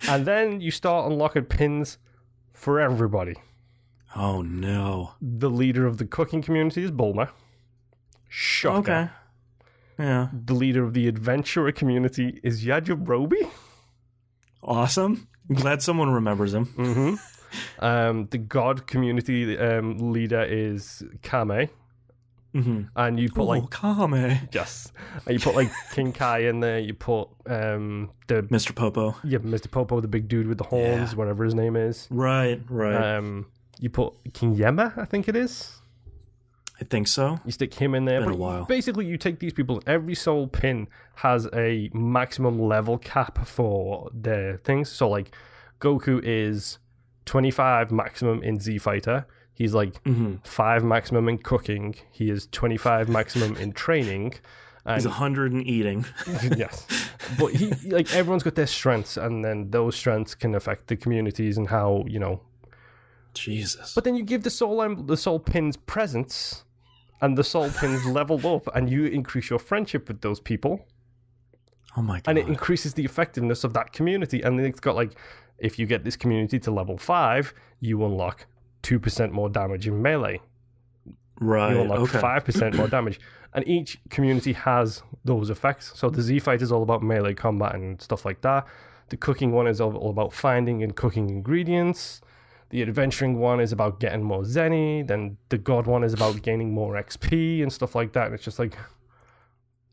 And then you start unlocking pins for everybody. Oh, no. The leader of the cooking community is Bulma. Shocker. Okay. Yeah. The leader of the adventurer community is Yajirobe. Awesome. I'm glad someone remembers him. The god community leader is Kame. And you put Kame. Yes. And you put like King Kai in there. You put the Mr. Popo. Yeah, Mr. Popo, the big dude with the horns, whatever his name is. Right. You put King Yema, I think it is. I think so. You stick him in there. Been a while. Basically, you take these people. Every soul pin has a maximum level cap for their things. So, like, Goku is 25 maximum in Z Fighter. He's like 5 maximum in cooking. He is 25 maximum in training. And he's 100 in eating. Yes. But everyone's got their strengths, and then those strengths can affect the communities and how, Jesus. But then you give the soul pins presents, and the soul pins level up, and you increase your friendship with those people. Oh my god. And it increases the effectiveness of that community. And then it's got like, if you get this community to level 5, you unlock 2% more damage in melee. Right. You unlock 5% more damage. And each community has those effects. So the Z Fight is all about melee combat and stuff like that. The cooking one is all about finding and cooking ingredients. The adventuring one is about getting more Zenny. Then the God one is about gaining more XP and stuff like that. And it's just like,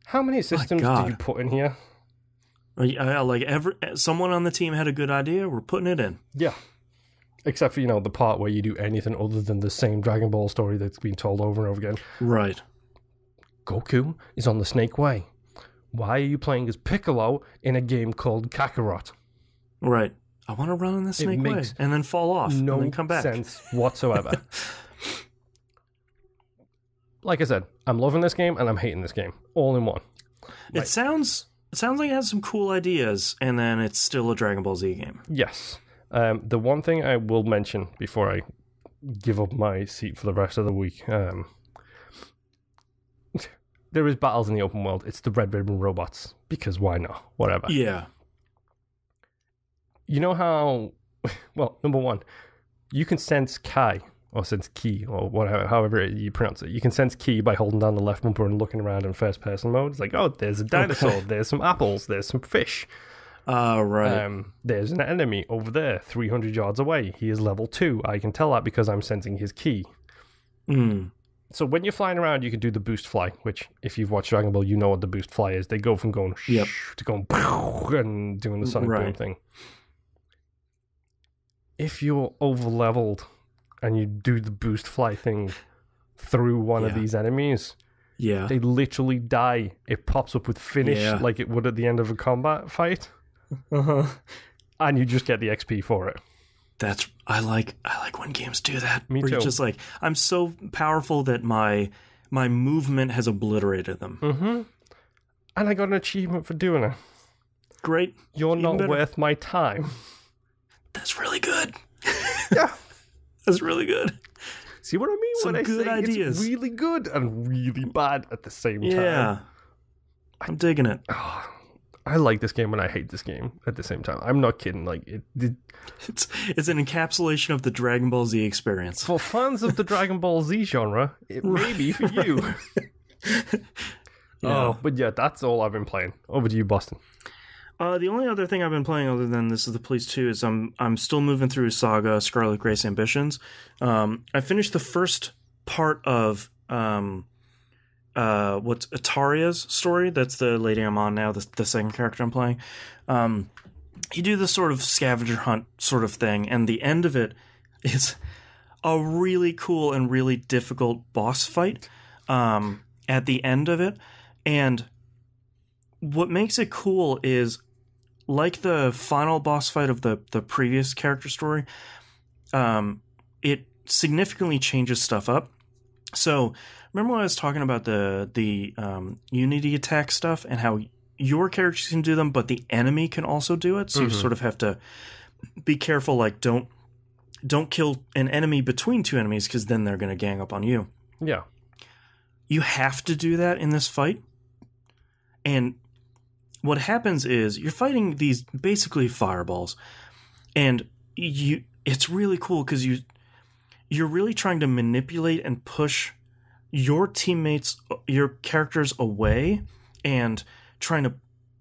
how many systems did you put in here? Someone on the team had a good idea. We're putting it in. Yeah. Except for, the part where you do anything other than the same Dragon Ball story that's been told over and over again. Right. Goku is on the Snake Way. Why are you playing as Piccolo in a game called Kakarot? Right. I want to run in the Snake Way and then fall off and then come back. No sense whatsoever. Like I said, I'm loving this game and I'm hating this game. All in one. It sounds sounds like it has some cool ideas, and then it's still a Dragon Ball Z game. Yes. The one thing I will mention before I give up my seat for the rest of the week, there is battles in the open world. It's the Red Ribbon robots, because why not? Whatever. Yeah. You know how... Well, number one, you can sense Kai, or sense Ki, or whatever, however you pronounce it. You can sense Ki by holding down the left bumper and looking around in first-person mode. It's like, oh, there's a dinosaur, there's some apples, there's some fish. Right. There's an enemy over there, 300 yards away. He is level 2. I can tell that because I'm sensing his ki. So when you're flying around, you can do the boost fly, which, if you've watched Dragon Ball, you know what the boost fly is. They go from going to going and doing the sonic boom thing. If you're over-leveled and you do the boost fly thing through one of these enemies, they literally die. It pops up with finish like it would at the end of a combat fight. And you just get the XP for it. I like when games do that. Me too. You're just like, I'm so powerful that my movement has obliterated them. And I got an achievement for doing it. Great. You're not worth my time. That's really good. Yeah. That's really good. See what I mean Some when I good say ideas. It's really good and really bad at the same time? Yeah. I'm digging it. I like this game and I hate this game at the same time. I'm not kidding. Like it's an encapsulation of the Dragon Ball Z experience. For fans of the Dragon Ball Z genre, it may be for you. But yeah, that's all I've been playing. Over to you, Boston. The only other thing I've been playing other than This Is the Police 2 is I'm still moving through SaGa, Scarlet, Grace, Ambitions. I finished the first part of what's Ataria's story. That's the lady I'm on now, the second character I'm playing. You do this sort of scavenger hunt sort of thing, and the end of it is a really cool and really difficult boss fight at the end of it. And what makes it cool is, like the final boss fight of the previous character story, it significantly changes stuff up. So remember when I was talking about the Unity attack stuff and how your characters can do them, but the enemy can also do it? So you sort of have to be careful, like don't kill an enemy between two enemies, because then they're going to gang up on you. Yeah. You have to do that in this fight. And what happens is you're fighting these basically fireballs, and it's really cool because you're really trying to manipulate and push your teammates, your characters away, and trying to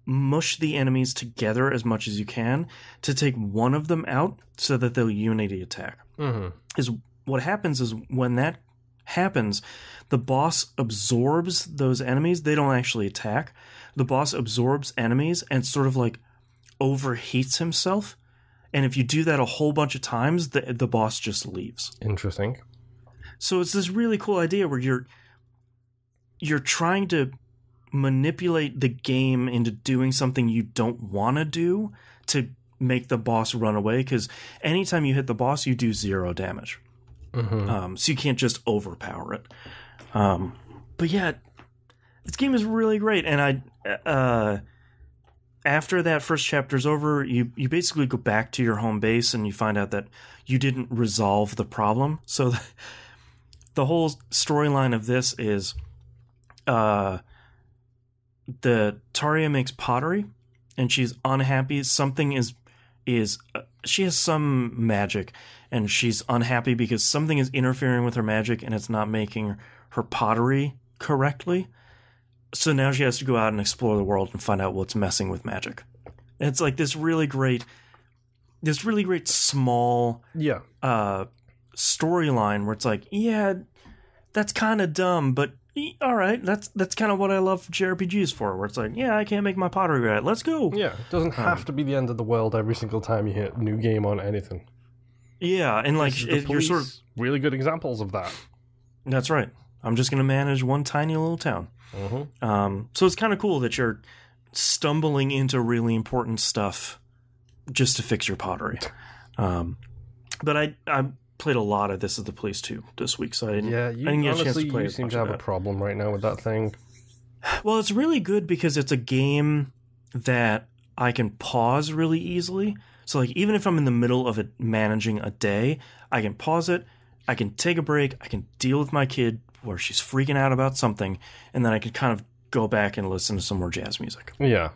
mush the enemies together as much as you can to take one of them out so that they'll unity attack. Is what happens is when that happens, the boss absorbs those enemies. They don't actually attack. The boss absorbs enemies and sort of like overheats himself. And if you do that a whole bunch of times, the boss just leaves. Interesting. So it's this really cool idea where you're trying to manipulate the game into doing something you don't want to do to make the boss run away, because anytime you hit the boss, you do 0 damage. So you can't just overpower it. But yeah, this game is really great. And after that first chapter's over, you basically go back to your home base and you find out that you didn't resolve the problem. So the whole storyline of this is the Taria makes pottery and she's unhappy. Something is she has some magic and she's unhappy because something is interfering with her magic and it's not making her pottery correctly. So now she has to go out and explore the world and find out what's messing with magic. And it's like this really great small storyline where it's like, yeah, that's kind of dumb, but all right, that's kind of what I love JRPGs for, where it's like, yeah, I can't make my pottery right, let's go. Yeah, it doesn't have to be the end of the world every single time you hit a new game on anything. Yeah, and like you're sort of really good examples of that. That's right. I'm just going to manage one tiny little town. So it's kind of cool that you're stumbling into really important stuff just to fix your pottery. But I played a lot of This Is the Police 2 this week, so I didn't get a chance to play it. You seem to have a problem right now with that thing. Well, it's really good because it's a game that I can pause really easily. So like even if I'm in the middle of managing a day, I can pause it, I can take a break, I can deal with my kid where she's freaking out about something, and then I can kind of go back and listen to some more jazz music. Yeah.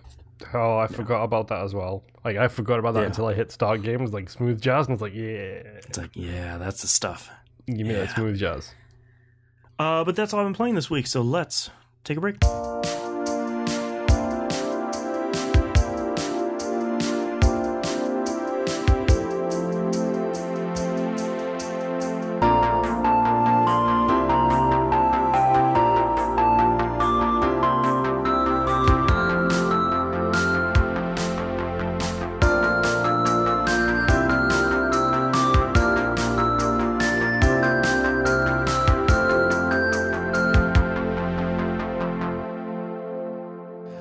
Oh, I forgot about that as well. Like, I forgot about that until I hit start games, like smooth jazz, and it's like, yeah. It's like, yeah, that's the stuff. Give me that smooth jazz. But that's all I've been playing this week, so let's take a break.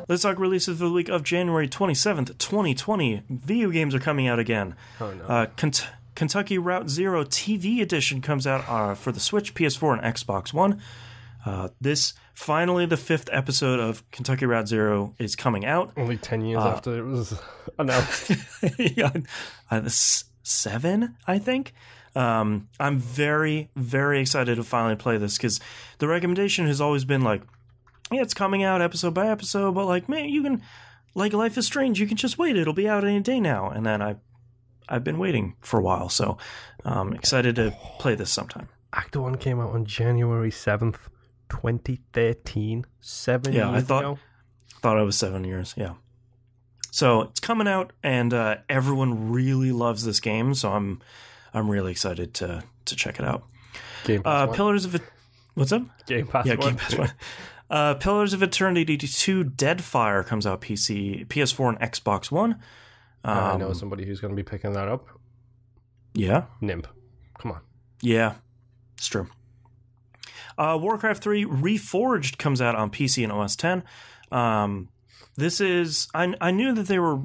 Let's talk releases for the week of January 27th, 2020. Video games are coming out again. Oh, no. Kentucky Route Zero TV Edition comes out for the Switch, PS4, and Xbox One. This, finally, the 5th episode of Kentucky Route Zero is coming out. Only 10 years after it was announced. Yeah, 7, I think. I'm very, very excited to finally play this, because the recommendation has always been like, yeah, it's coming out episode by episode, but like, man, you can, like Life is Strange, you can just wait. It'll be out any day now. And then I've been waiting for a while, so I'm excited to play this sometime. Act 1 came out on January 7th, 2013. 7 years ago. I thought it was 7 years, yeah. So it's coming out, and everyone really loves this game, so I'm really excited to check it out. Game Pass Pillars of it. What's up? Game Pass. Yeah, Game Pass. Pillars of Eternity 2 Deadfire comes out PC, PS4, and Xbox One. I know somebody who's going to be picking that up. Yeah? Nimp. Come on. Yeah, it's true. Warcraft 3 Reforged comes out on PC and OS X. This is... I knew that they were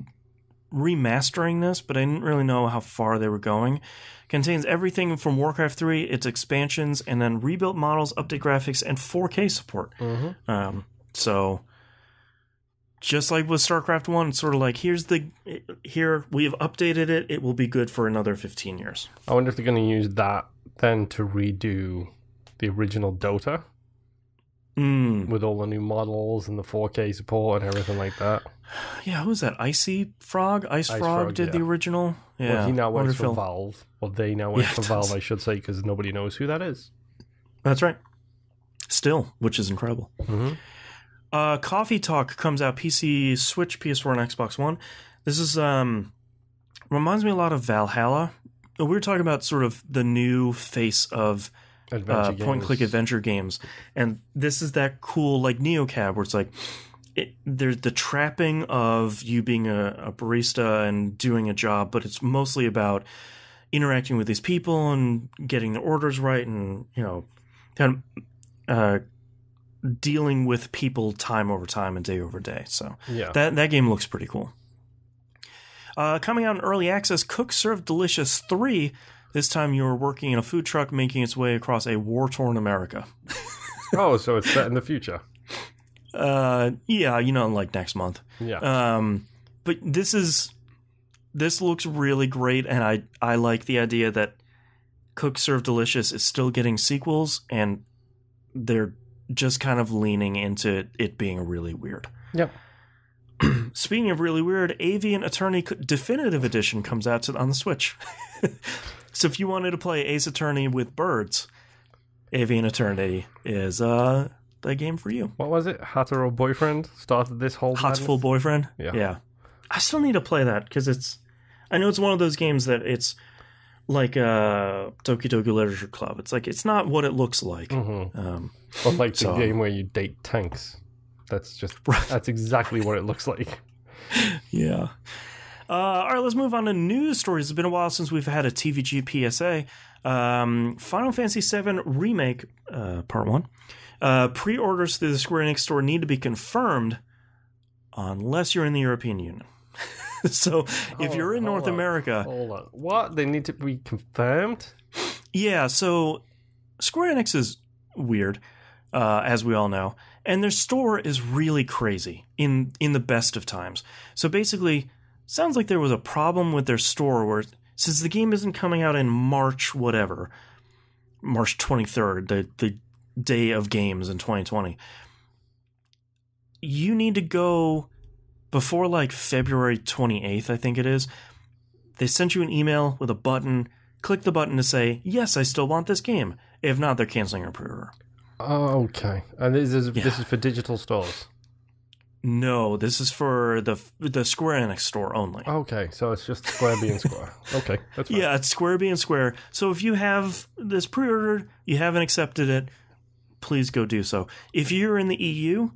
remastering this, but I didn't really know how far they were going. Contains everything from Warcraft 3, its expansions, and then rebuilt models, update graphics, and 4K support. Mm-hmm. So, just like with StarCraft 1, it's sort of like, here we have updated it, it will be good for another 15 years. I wonder if they're going to use that then to redo the original Dota. With all the new models and the 4K support and everything like that. Yeah, who was that? Ice Frog did the original. Yeah, well, he now works for Valve. Well, they now work for Valve, I should say, because nobody knows who that is. That's right. Still, which is incredible. Mm-hmm. Coffee Talk comes out PC, Switch, PS4, and Xbox One. This is reminds me a lot of Valhalla. We were talking about sort of the new face of point-and-click adventure games, and this is that cool like NeoCab where it's like there's the trapping of you being a barista and doing a job, but it's mostly about interacting with these people and getting the orders right, and kind of dealing with people time over time and day over day. So yeah, that game looks pretty cool. Coming out in early access, Cook Serve Delicious 3. This time you're working in a food truck making its way across a war-torn America. Oh, so it's set in the future. Yeah, like next month. Yeah. But this looks really great, and I like the idea that Cook Serve Delicious is still getting sequels, and they're just kind of leaning into it being really weird. Yep. Speaking of really weird, Avian Attorney Definitive Edition comes out on the Switch. So if you wanted to play Ace Attorney with birds, Avian Attorney is the game for you. What was it? Hatero Boyfriend started this whole Hatful Boyfriend? Yeah. I still need to play that, because I know it's one of those games that it's like Doki Doki Literature Club. It's like, it's not what it looks like. Mm-hmm. But like the game where you date tanks. That's exactly what it looks like. Yeah. All right, let's move on to news stories. It's been a while since we've had a TVGP PSA. Final Fantasy VII Remake, Part 1. Pre-orders through the Square Enix store need to be confirmed unless you're in the European Union. So if you're in North America... Hold on. What? They need to be confirmed? Yeah, so Square Enix is weird, as we all know. And their store is really crazy in the best of times. So basically, sounds like there was a problem with their store where, since the game isn't coming out in March 23rd, the day of games in 2020, you need to go before like February 28th, I think it is. They sent you an email with a button. Click the button to say, yes, I still want this game. If not, they're canceling your pre-order. Oh, okay. And this is for digital stores? No, this is for the Square Enix store only. Okay, so it's just Square being Square. Okay, that's fine. Yeah, it's Square being Square. So if you have this pre-ordered, you haven't accepted it, please go do so. If you're in the EU,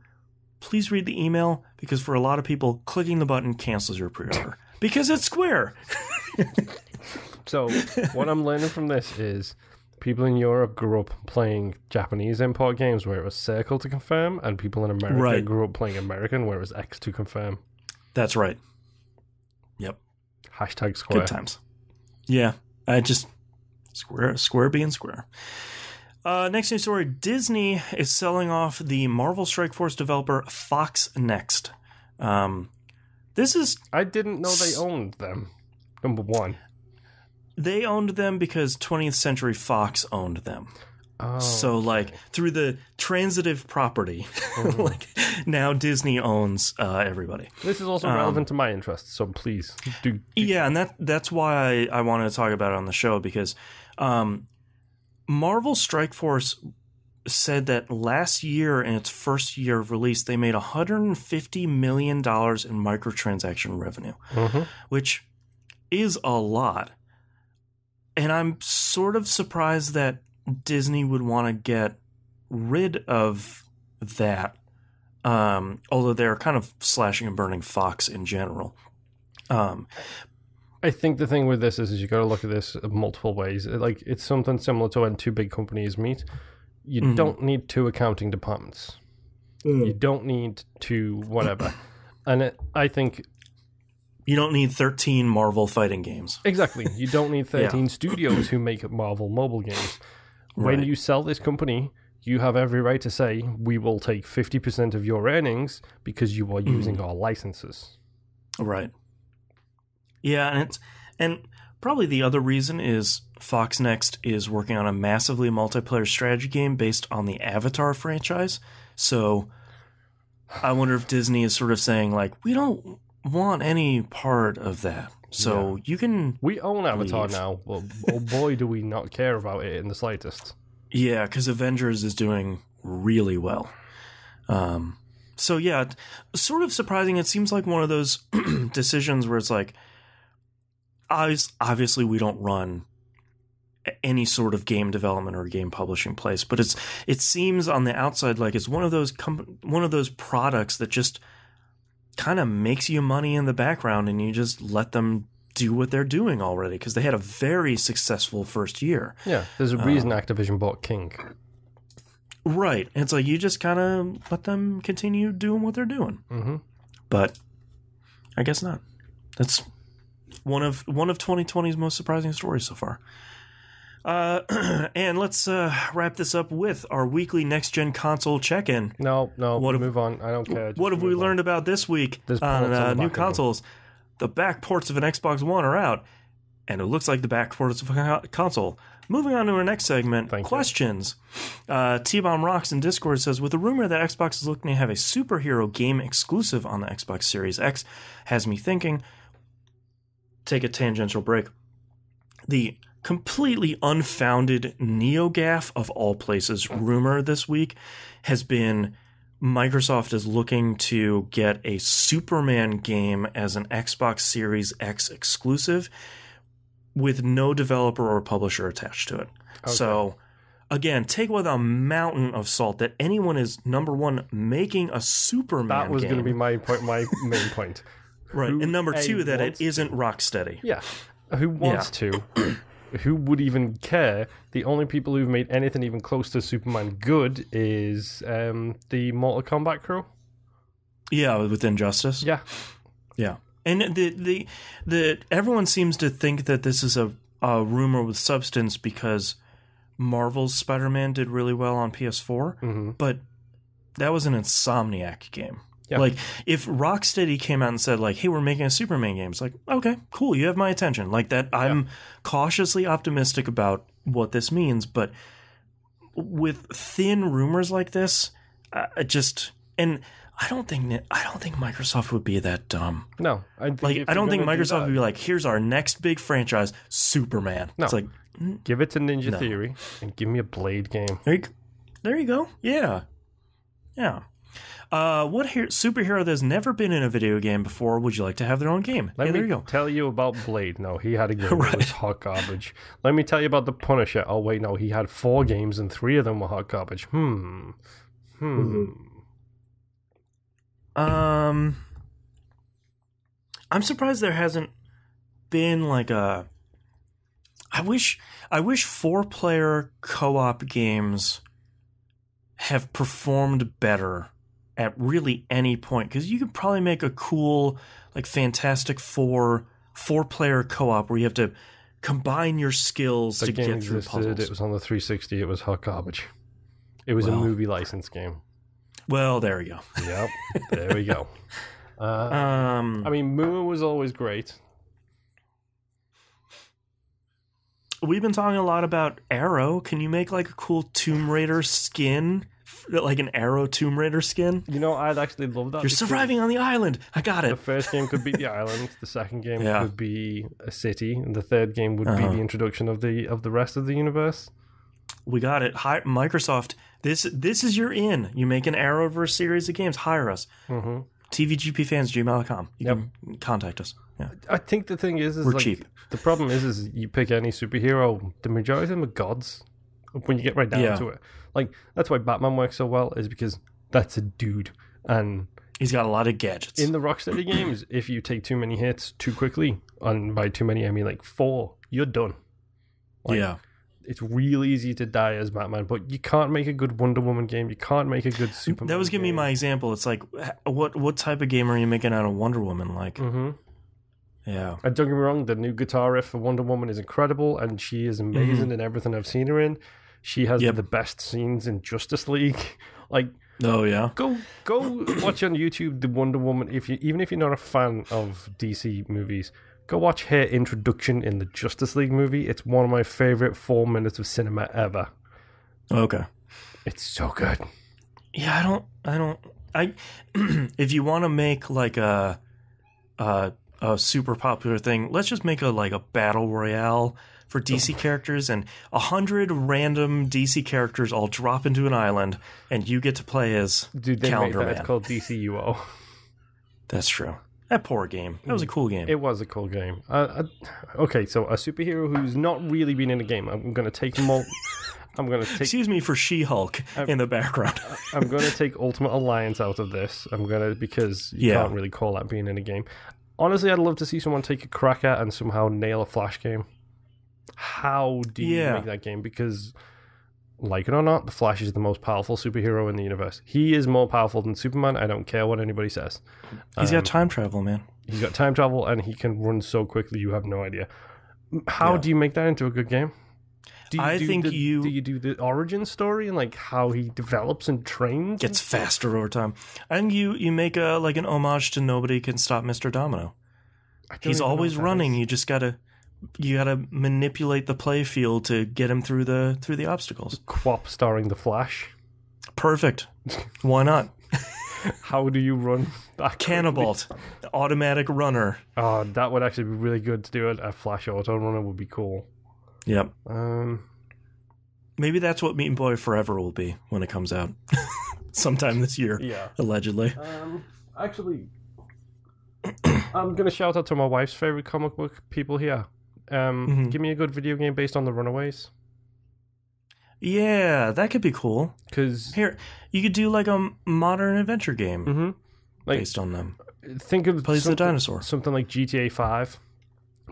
please read the email, because for a lot of people, clicking the button cancels your pre-order. Because it's Square! So, what I'm learning from this is people in Europe grew up playing Japanese import games where it was circle to confirm, and people in America grew up playing American where it was X to confirm. That's right. Yep. Hashtag Square. Good times. Yeah. Square being Square. Next news story, Disney is selling off the Marvel Strike Force developer Fox Next. This is... I didn't know they owned them, number one. They owned them because 20th Century Fox owned them. Oh, so, like, through the transitive property, like, now Disney owns everybody. This is also relevant to my interests, so please do. Yeah, and that's why I wanted to talk about it on the show, because Marvel Strike Force said that last year, in its first year of release, they made $150 million in microtransaction revenue, which is a lot. And I'm sort of surprised that Disney would want to get rid of that, although they're kind of slashing and burning Fox in general. I think the thing with this is you got to look at this multiple ways. Like, it's something similar to when two big companies meet. You don't need two accounting departments. You don't need two whatever. And I think... You don't need 13 Marvel fighting games. Exactly. You don't need 13 studios who make Marvel mobile games. When you sell this company, you have every right to say, we will take 50% of your earnings because you are using our licenses. Right. Yeah, and probably the other reason is Fox Next is working on a massively multiplayer strategy game based on the Avatar franchise. So I wonder if Disney is sort of saying, like, we don't want any part of that. So you can... We own Avatar now. Well, oh boy, do we not care about it in the slightest. Yeah, because Avengers is doing really well. So yeah, sort of surprising. It seems like one of those decisions where it's like, obviously we don't run any sort of game development or game publishing place, but it seems on the outside like it's one of those products that just kind of makes you money in the background, and you just let them do what they're doing already, because they had a very successful first year. Yeah, there's a reason Activision bought King. Right. And it's like you just kind of let them continue doing what they're doing. But I guess not. That's one of 2020's most surprising stories so far. And let's wrap this up with our weekly next-gen console check-in. No, move on. I don't care. What have we learned about this week on new consoles? The back ports of an Xbox One are out, and it looks like the back ports of a console. Moving on to our next segment, questions. T-Bomb Rocks in Discord says, with the rumor that Xbox is looking to have a superhero game exclusive on the Xbox Series X, has me thinking, take a tangential break. The completely unfounded NeoGAF of all places rumor this week has been Microsoft is looking to get a Superman game as an Xbox Series X exclusive with no developer or publisher attached to it. Okay. So again, take with a mountain of salt that anyone is, number one, making a Superman game. That was going to be my main point. Right. And number two, that it isn't Rocksteady. Yeah. Who wants to? Who would even care? The only people who've made anything even close to Superman good is the Mortal Kombat crew. Yeah, with Injustice. Yeah. Yeah. And the everyone seems to think that this is a rumor with substance because Marvel's Spider-Man did really well on PS4, but that was an Insomniac game. Yeah. Like, if Rocksteady came out and said, like, hey, we're making a Superman game, it's like, okay, cool, you have my attention. Like, that, I'm cautiously optimistic about what this means, but with thin rumors like this, I don't think Microsoft would be that dumb. No. I don't think Microsoft would be like, here's our next big franchise, Superman. No. It's like, give it to Ninja Theory and give me a Blade game. There you go. Yeah. Yeah. What superhero that's never been in a video game before would you like to have their own game? Let there you go. Tell you about Blade. No, he had a game that was hot garbage. Let me tell you about the Punisher. Oh, wait, no, he had 4 games and 3 of them were hot garbage. I'm surprised there hasn't been like a... I wish 4-player co-op games have performed better at really any point, because you could probably make a cool, like, Fantastic Four 4-player co-op where you have to combine your skills to get through puzzles. It was on the 360. It was hot garbage. It was a movie license game. Well, there we go. Yep, there we go. I mean, Moo was always great. We've been talking a lot about Arrow. Can you make like a cool Tomb Raider skin? Like an Arrow Tomb Raider skin? You know, I'd actually love that. You're surviving on the island. I got it. The first game could be the island. The second game could be a city. And the third game would be the introduction of the rest of the universe. We got it. Hi, Microsoft. This is your in. You make an Arrowverse series of games. Hire us. TVGPfans@gmail.com. You can contact us. Yeah. I think the thing is we're like, cheap. The problem is you pick any superhero, the majority of them are gods. When you get right down to it, like that's why Batman works so well, is because that's a dude and he's got a lot of gadgets. In the Rocksteady games, if you take too many hits too quickly, and by too many I mean like 4, you're done. Like, it's real easy to die as Batman, but you can't make a good Wonder Woman game. You can't make a good Superman. That was giving me my example. It's like, what type of game are you making out of Wonder Woman? Like, yeah. And don't get me wrong, the new guitar riff for Wonder Woman is incredible, and she is amazing in everything I've seen her in. She has the best scenes in Justice League. Like, oh yeah, go watch on YouTube the Wonder Woman. Even if you're not a fan of DC movies, go watch her introduction in the Justice League movie. It's one of my favorite 4 minutes of cinema ever. Okay, it's so good. Yeah, I if you want to make like a super popular thing, let's just make a battle royale for DC characters, and 100 random DC characters all drop into an island, and you get to play as Calendar Man. It's called DCUO. That's true. That poor game. That was a cool game. It was a cool game. Okay, so a superhero who's not really been in a game. I'm going to take them all. Excuse me for She-Hulk in the background. I'm going to take Ultimate Alliance out of this. Because you can't really call that being in a game. Honestly, I'd love to see someone take a crack at and somehow nail a Flash game. How do you make that game? Because, like it or not, the Flash is the most powerful superhero in the universe. He is more powerful than Superman. I don't care what anybody says. He's got time travel, man. He's got time travel, and he can run so quickly you have no idea. How do you make that into a good game? Do you do the origin story and like how he develops and trains? Gets faster over time. And you make an homage to Nobody Can Stop Mr. Domino. He's always running. You just gotta manipulate the play field to get him through the obstacles. Quap starring the Flash. Perfect. Why not? How do you run back? Cannonbolt, automatic runner. Oh, that would actually be really good to do it. A Flash auto runner would be cool. Yep. Maybe that's what Meat Boy Forever will be when it comes out, sometime this year. Yeah, allegedly. Actually, I'm gonna shout out to my wife's favorite comic book people here. Give me a good video game based on the Runaways. Yeah, that could be cool. Because here, you could do like a modern adventure game based on them. Think of Plays the Dinosaur. Something like GTA 5.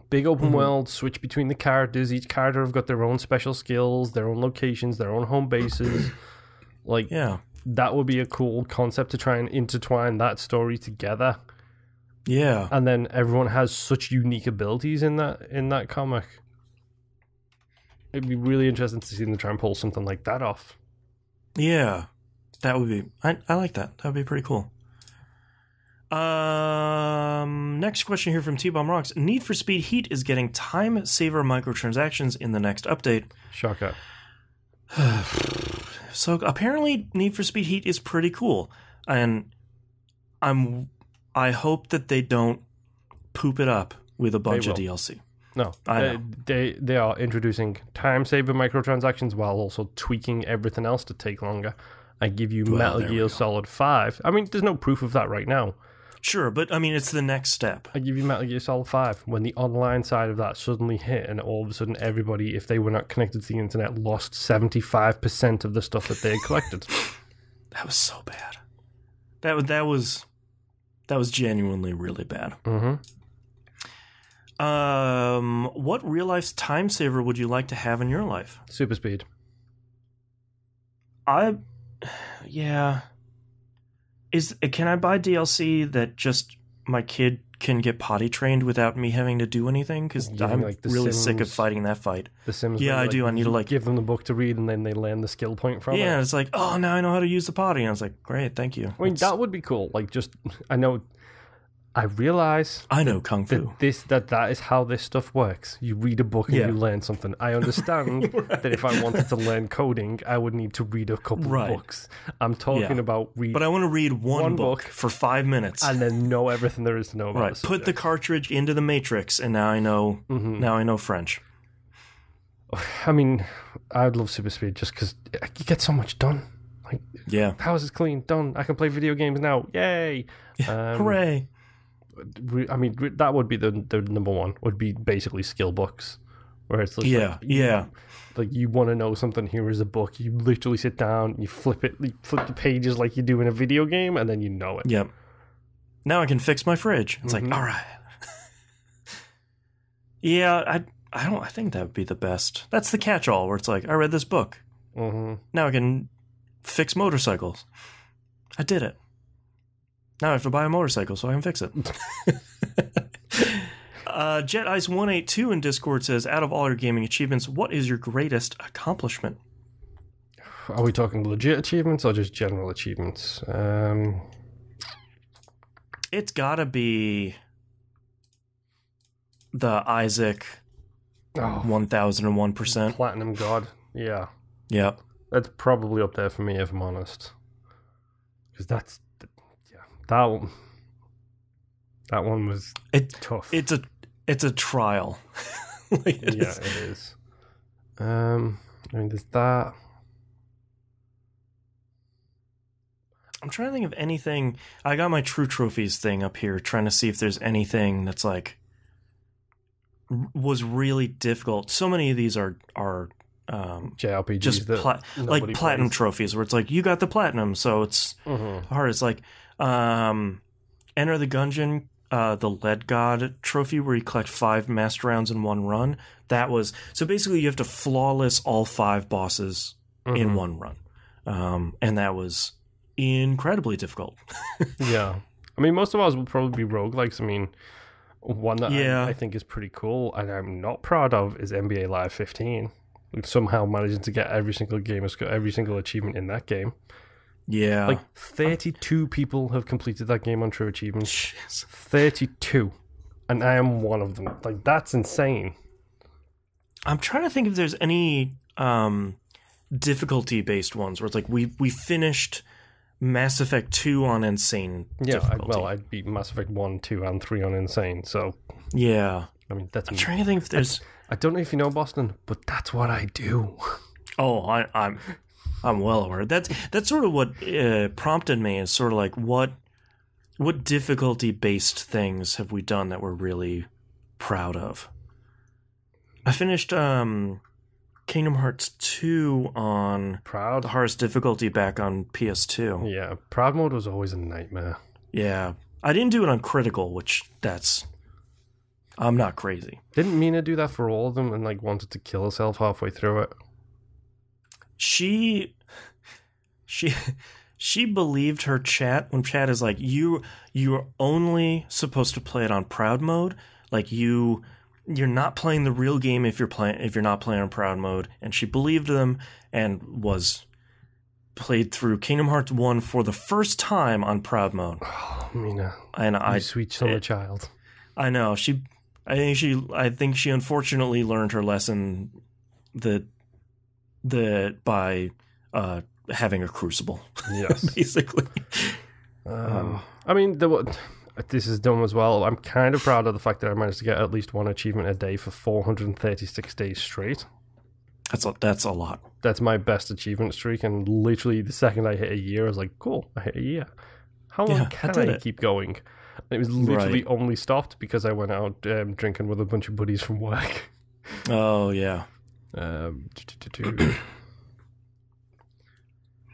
Big open world, switch between the characters. Each character have got their own special skills, their own locations, their own home bases. That would be a cool concept to try and intertwine that story together. Yeah. And then everyone has such unique abilities in that comic. It'd be really interesting to see them try and pull something like that off. Yeah. That would be... I like that. That would be pretty cool. Next question here from T-Bomb Rocks. Need for Speed Heat is getting time saver microtransactions in the next update. Shocker. So apparently Need for Speed Heat is pretty cool. And I hope that they don't poop it up with a bunch of DLC. No, they are introducing time saver microtransactions while also tweaking everything else to take longer. I give you Metal Gear Solid 5. I mean, there's no proof of that right now. Sure, but I mean, it's the next step. I give you Metal Gear Solid 5 when the online side of that suddenly hit, and all of a sudden everybody, if they were not connected to the internet, lost 75% of the stuff that they had collected. That was so bad. That was genuinely really bad. Mm-hmm. What real life time saver would you like to have in your life? Super speed. Yeah. Can I buy DLC that just my kid can get potty trained without me having to do anything? Because I'm really sick of fighting that fight. The Sims. Yeah, I do. I need to give them the book to read, and then they learn the skill point from it. Yeah, it's like, oh, now I know how to use the potty. And I was like, great, thank you. I mean, that would be cool. Like, I know. I realize I know Kung Fu. That is how this stuff works. You read a book and you learn something. I understand that if I wanted to learn coding, I would need to read a couple of books. I'm talking about read. But I want to read one book for 5 minutes and then know everything there is to know about. Right. Put the cartridge into the Matrix, and now I know. Mm-hmm. Now I know French. I mean, I'd love super speed just because you get so much done. Like, house is clean, done. I can play video games now. Yay! Hooray! I mean, that would be the number one. Would be basically skill books, where it's like, like you want to know something. Here is a book. You literally sit down, you flip the pages like you do in a video game, and then you know it. Yep. Now I can fix my fridge. It's like, all right. Yeah, I think that would be the best. That's the catch-all where it's like, I read this book. Mm-hmm. Now I can fix motorcycles. I did it. Now I have to buy a motorcycle so I can fix it. Jet Ice 182 in Discord says, out of all your gaming achievements, what is your greatest accomplishment? Are we talking legit achievements or just general achievements? It's gotta be the Isaac 1001%. Platinum God. Yeah. Yep. That's probably up there for me, if I'm honest. Because that's... That one was tough. It's a trial. It is. I mean, there's that. I'm trying to think of anything. I got my True Trophies thing up here, trying to see if there's anything that's like was really difficult. So many of these are JRPGs, just like platinum trophies, where it's like you got the platinum, so it's hard. It's like Enter the Gungeon, the Lead God trophy, where you collect 5 master rounds in one run. That was so basically you have to flawless all 5 bosses in one run, and that was incredibly difficult. Yeah, I mean, most of ours will probably be roguelikes. I mean, one that I think is pretty cool and I'm not proud of is NBA Live 15. We've somehow managing to get every single achievement in that game. Yeah. Like 32 people have completed that game on True Achievements. Jeez. 32. And I am one of them. Like, that's insane. I'm trying to think if there's any difficulty-based ones where it's like we finished Mass Effect 2 on Insane difficulty. I beat Mass Effect 1, 2, and 3 on Insane, so... Yeah. I mean, that's... I'm trying to think if there's... I don't know if you know, Boston, but that's what I do. Oh, I'm well aware. That's sort of what prompted me, is sort of like what difficulty-based things have we done that we're really proud of? I finished Kingdom Hearts 2 on the hardest difficulty back on PS2. Yeah, proud mode was always a nightmare. Yeah. I didn't do it on critical, which I'm not crazy. Didn't Mina do that for all of them and like wanted to kill herself halfway through it? She believed her chat when chat is like, you're only supposed to play it on proud mode. Like you're not playing the real game if you're not playing on proud mode. And she believed them and was played through Kingdom Hearts 1 for the first time on Proud Mode. Oh, Mina. And you sweet summer child. I know. I think she unfortunately learned her lesson by having a crucible. Yes. Basically. I mean, this is dumb as well. I'm kind of proud of the fact that I managed to get at least one achievement a day for 436 days straight. That's a lot. That's my best achievement streak, and literally the second I hit a year, I was like, cool, I hit a year. How long can I keep going? And it was literally only stopped because I went out drinking with a bunch of buddies from work. Oh, yeah. I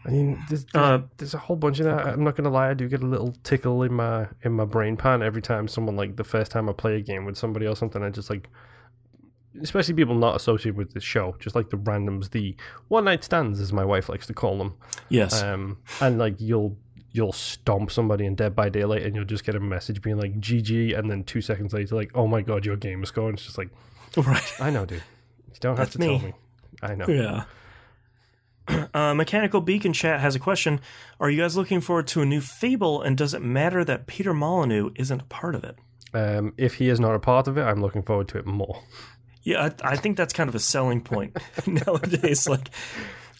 mean, there's a whole bunch of that. I'm not gonna lie, I do get a little tickle in my brain pan every time someone, like, the first time I play a game with somebody or something. I just, like, especially people not associated with this show, just like the randoms, the one night stands, as my wife likes to call them. Yes. And like you'll stomp somebody in Dead by Daylight, and you'll just get a message being like GG, and then 2 seconds later, like, oh my god, your game is going. It's just like, right. I know, dude. You don't have to tell me. I know. Yeah. Mechanical Beacon Chat has a question. Are you guys looking forward to a new Fable, and does it matter that Peter Molyneux isn't a part of it? If he is not a part of it, I'm looking forward to it more. Yeah, I think that's kind of a selling point nowadays. Like,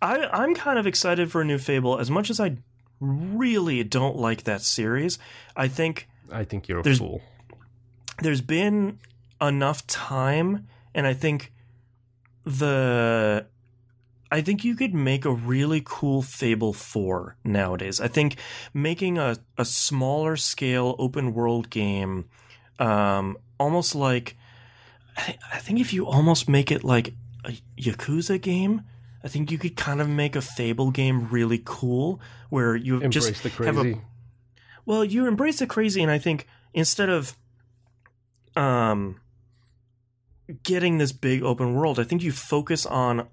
I'm kind of excited for a new Fable. As much as I really don't like that series, I think you're a fool. There's been enough time, and I think you could make a really cool Fable 4 nowadays. I think making a smaller scale open world game, almost like, I think if you almost make it like a Yakuza game, I think you could kind of make a Fable game really cool, where you embrace just the crazy. You embrace the crazy, and I think instead of getting this big open world, I think you focus on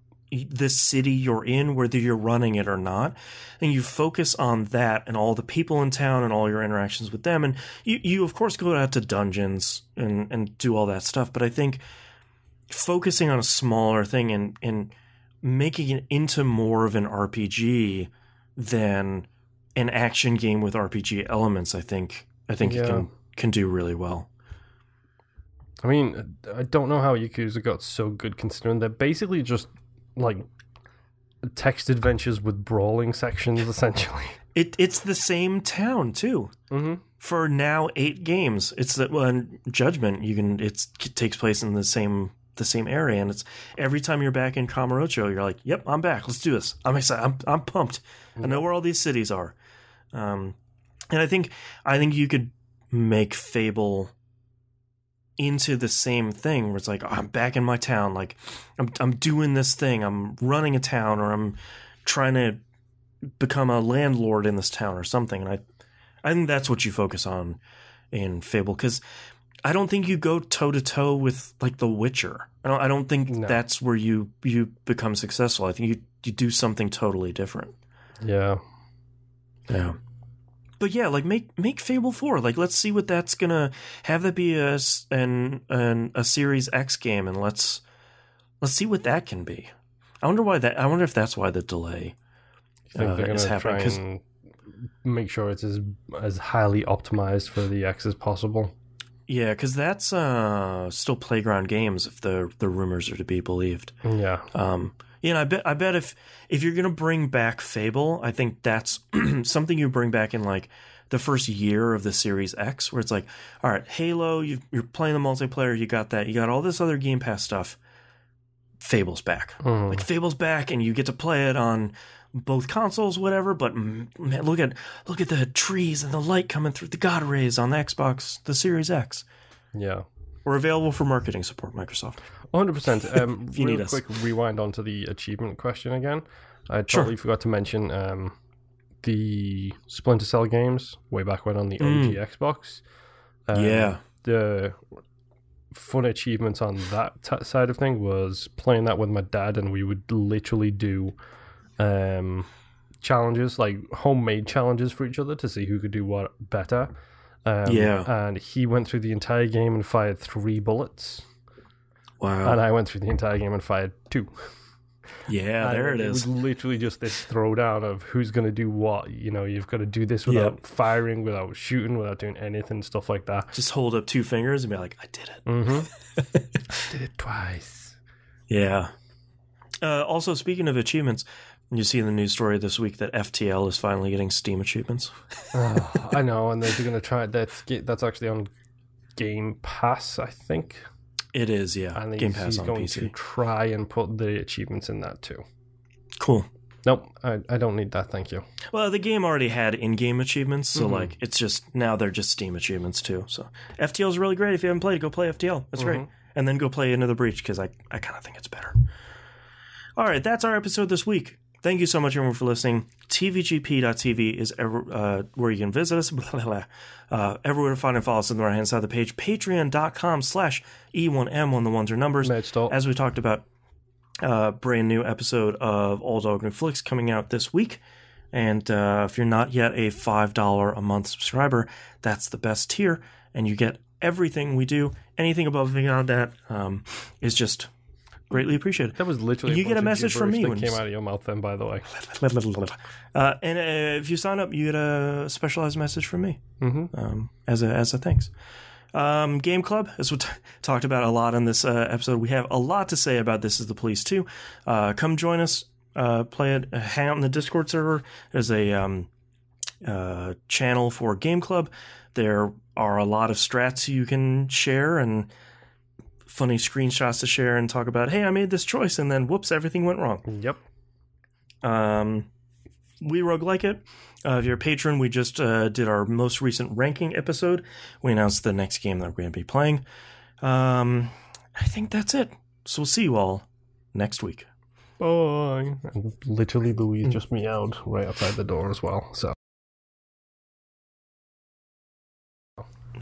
the city you're in, whether you're running it or not, and you focus on that and all the people in town and all your interactions with them, and you of course go out to dungeons and do all that stuff, but I think focusing on a smaller thing and making it into more of an RPG than an action game with RPG elements, I think it can do really well. I mean, I don't know how Yakuza got so good, considering they're basically just like text adventures with brawling sections, essentially. It's the same town too. Mm-hmm. For now 8 games. It's that one Judgment. It takes place in the same area, and it's every time you're back in Kamurocho, you're like, "Yep, I'm back. Let's do this. I'm excited. I'm pumped. I know where all these cities are." And I think you could make Fable into the same thing, where it's like, oh, I'm back in my town, like I'm doing this thing, I'm running a town, or I'm trying to become a landlord in this town or something. And I think that's what you focus on in Fable, because I don't think you go toe to toe with like The Witcher. I don't think that's where you become successful. I think you do something totally different. Yeah. But yeah, like make Fable 4. Like, let's see what that's gonna have. That be a Series X game, and let's see what that can be. I wonder if that's why the delay is happening. Try and make sure it's as highly optimized for the X as possible. Yeah, because that's still Playground Games, if the rumors are to be believed. Yeah. I bet if you're gonna bring back Fable, I think that's something you bring back in like the first year of the Series X, where it's like, all right, Halo, you're playing the multiplayer, you got that, you got all this other Game Pass stuff. Fable's back, like Fable's back, and you get to play it on both consoles, whatever. But man, look at the trees and the light coming through the God rays on the Xbox, the Series X. Yeah. We're available for marketing support, Microsoft. 100%. If you need us. Quick rewind onto the achievement question again. I totally forgot to mention the Splinter Cell games way back when on the OG Xbox. The fun achievements on that side of thing was playing that with my dad, and we would literally do challenges, like homemade challenges for each other to see who could do what better. And he went through the entire game and fired 3 bullets. Wow. And I went through the entire game and fired 2. Yeah, there it is. It was literally just this throwdown of who's going to do what. You've got to do this without firing, without shooting, without doing anything, stuff like that. Just hold up 2 fingers and be like, I did it. Mm-hmm. I did it twice. Yeah. Also, speaking of achievements, you see in the news story this week that FTL is finally getting Steam achievements. I know, and they're going to try that's actually on Game Pass, I think. It is, yeah. And Game Pass he's on going PC. to try and put the achievements in that too. Cool. Nope, I don't need that, thank you. Well, the game already had in-game achievements, so it's just now they're just Steam achievements too. So FTL is really great. If you haven't played it, go play FTL. That's great. And then go play Into the Breach because I kind of think it's better. All right, that's our episode this week. Thank you so much, everyone, for listening. TVGP.tv is where you can visit us. Everywhere to find and follow us on the right-hand side of the page. Patreon.com/E1M on the ones or numbers. As we talked about, brand new episode of All Dog New Flicks coming out this week. And if you're not yet a $5 a month subscriber, that's the best tier. And you get everything we do. Anything above and beyond that is just... greatly appreciated. That was literally you get a message from me that came out of your mouth then, by the way. And if you sign up, you get a specialized message from me as a thanks. Game Club, as we talked about a lot in this episode, we have a lot to say about This Is the Police 2. Come join us, play it, hang out in the Discord server. There's a channel for Game Club. There are a lot of strats you can share and funny screenshots to share and talk about, hey, I made this choice, and then whoops, everything went wrong. Yep. We roguelike it. If you're a patron, we just did our most recent ranking episode. We announced the next game that we're going to be playing. I think that's it. So we'll see you all next week. Bye. And literally, Louise just meowed right outside the door as well. So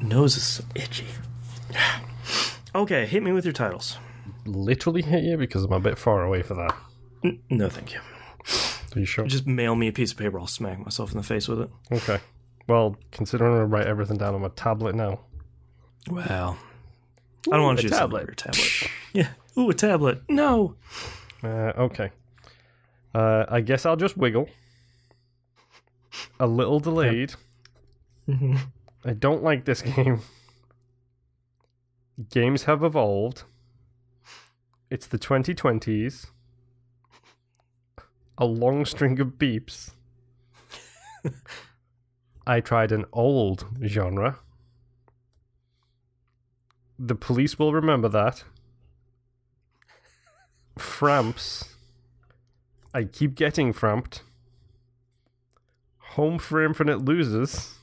nose is so itchy. Okay, hit me with your titles. Literally hit you because I'm a bit far away for that. No, thank you. Are you sure? Just mail me a piece of paper. I'll smack myself in the face with it. Okay. Well, considering I write everything down on my tablet now. Well, I don't want to use your tablet. Yeah. Ooh, a tablet. No. Okay. I guess I'll just wiggle. A little delayed. Mm-hmm. I don't like this game. Games have evolved. It's the 2020s. A long string of beeps. I tried an old genre. The police will remember that. Framps. I keep getting framped. Home for Infinite Losers.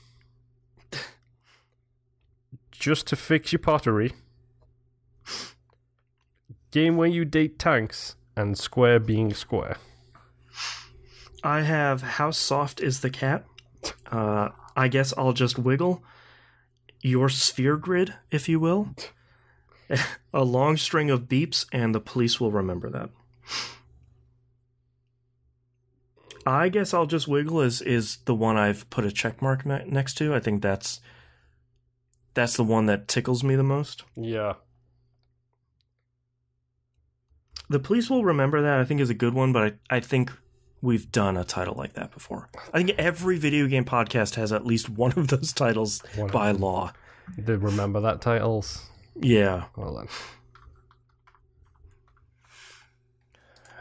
Just to fix your pottery. Game where you date tanks and square being square. I have How Soft is the Cat? I guess I'll just wiggle. Your Sphere Grid, if you will. A long string of beeps, and the police will remember that. I guess I'll just wiggle is the one I've put a check mark next to. I think that's the one that tickles me the most. Yeah. The police will remember that, I think, is a good one, but I think we've done a title like that before. I think every video game podcast has at least one of those titles by law. They remember that titles? Yeah. Well then.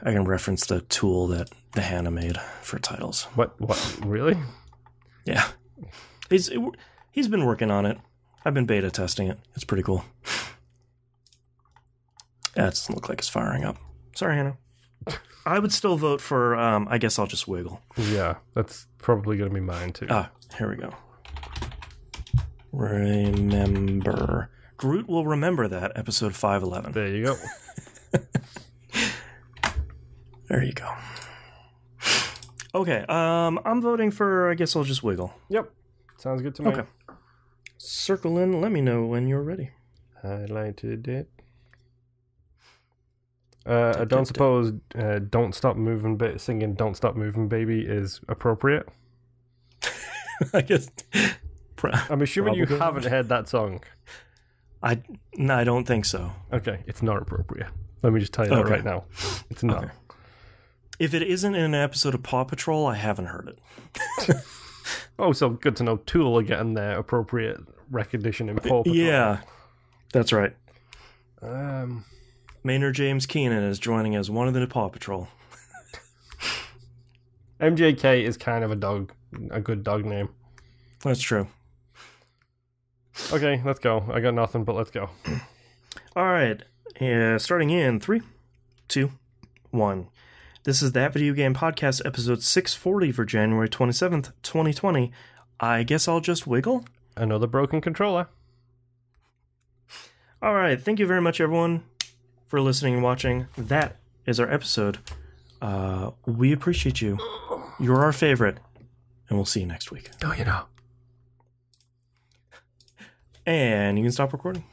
I can reference the tool that the Hannah made for titles. What? Really? Yeah. He's been working on it. I've been beta testing it. It's pretty cool. That doesn't look like it's firing up. Sorry, Hannah. I would still vote for, I guess I'll just wiggle. Yeah, that's probably going to be mine too. Here we go. Remember. Groot will remember that, episode 511. There you go. There you go. Okay, I'm voting for, I guess I'll just wiggle. Yep. Sounds good to me. Okay. Circle in, let me know when you're ready. Highlighted it. I don't suppose Don't Stop Moving singing Don't Stop Moving Baby is appropriate? I guess. I'm assuming you haven't heard that song. No, I don't think so. Okay, it's not appropriate. Let me just tell you that right now. It's not. Okay. If it isn't in an episode of Paw Patrol, I haven't heard it. Oh, so good to know Tool are getting their appropriate recognition in Paw Patrol. Yeah, that's right. Maynard James Keenan is joining as one of the Paw Patrol. MJK is kind of a good dog name. That's true. Okay, let's go. I got nothing, but let's go. All right. Starting in 3, 2, 1. This is That Video Game Podcast, episode 640 for January 27th, 2020. I guess I'll just wiggle? Another broken controller. All right. Thank you very much, everyone, for listening and watching. That is our episode. We appreciate you. You're our favorite. And we'll see you next week. Oh, you know. And you can stop recording.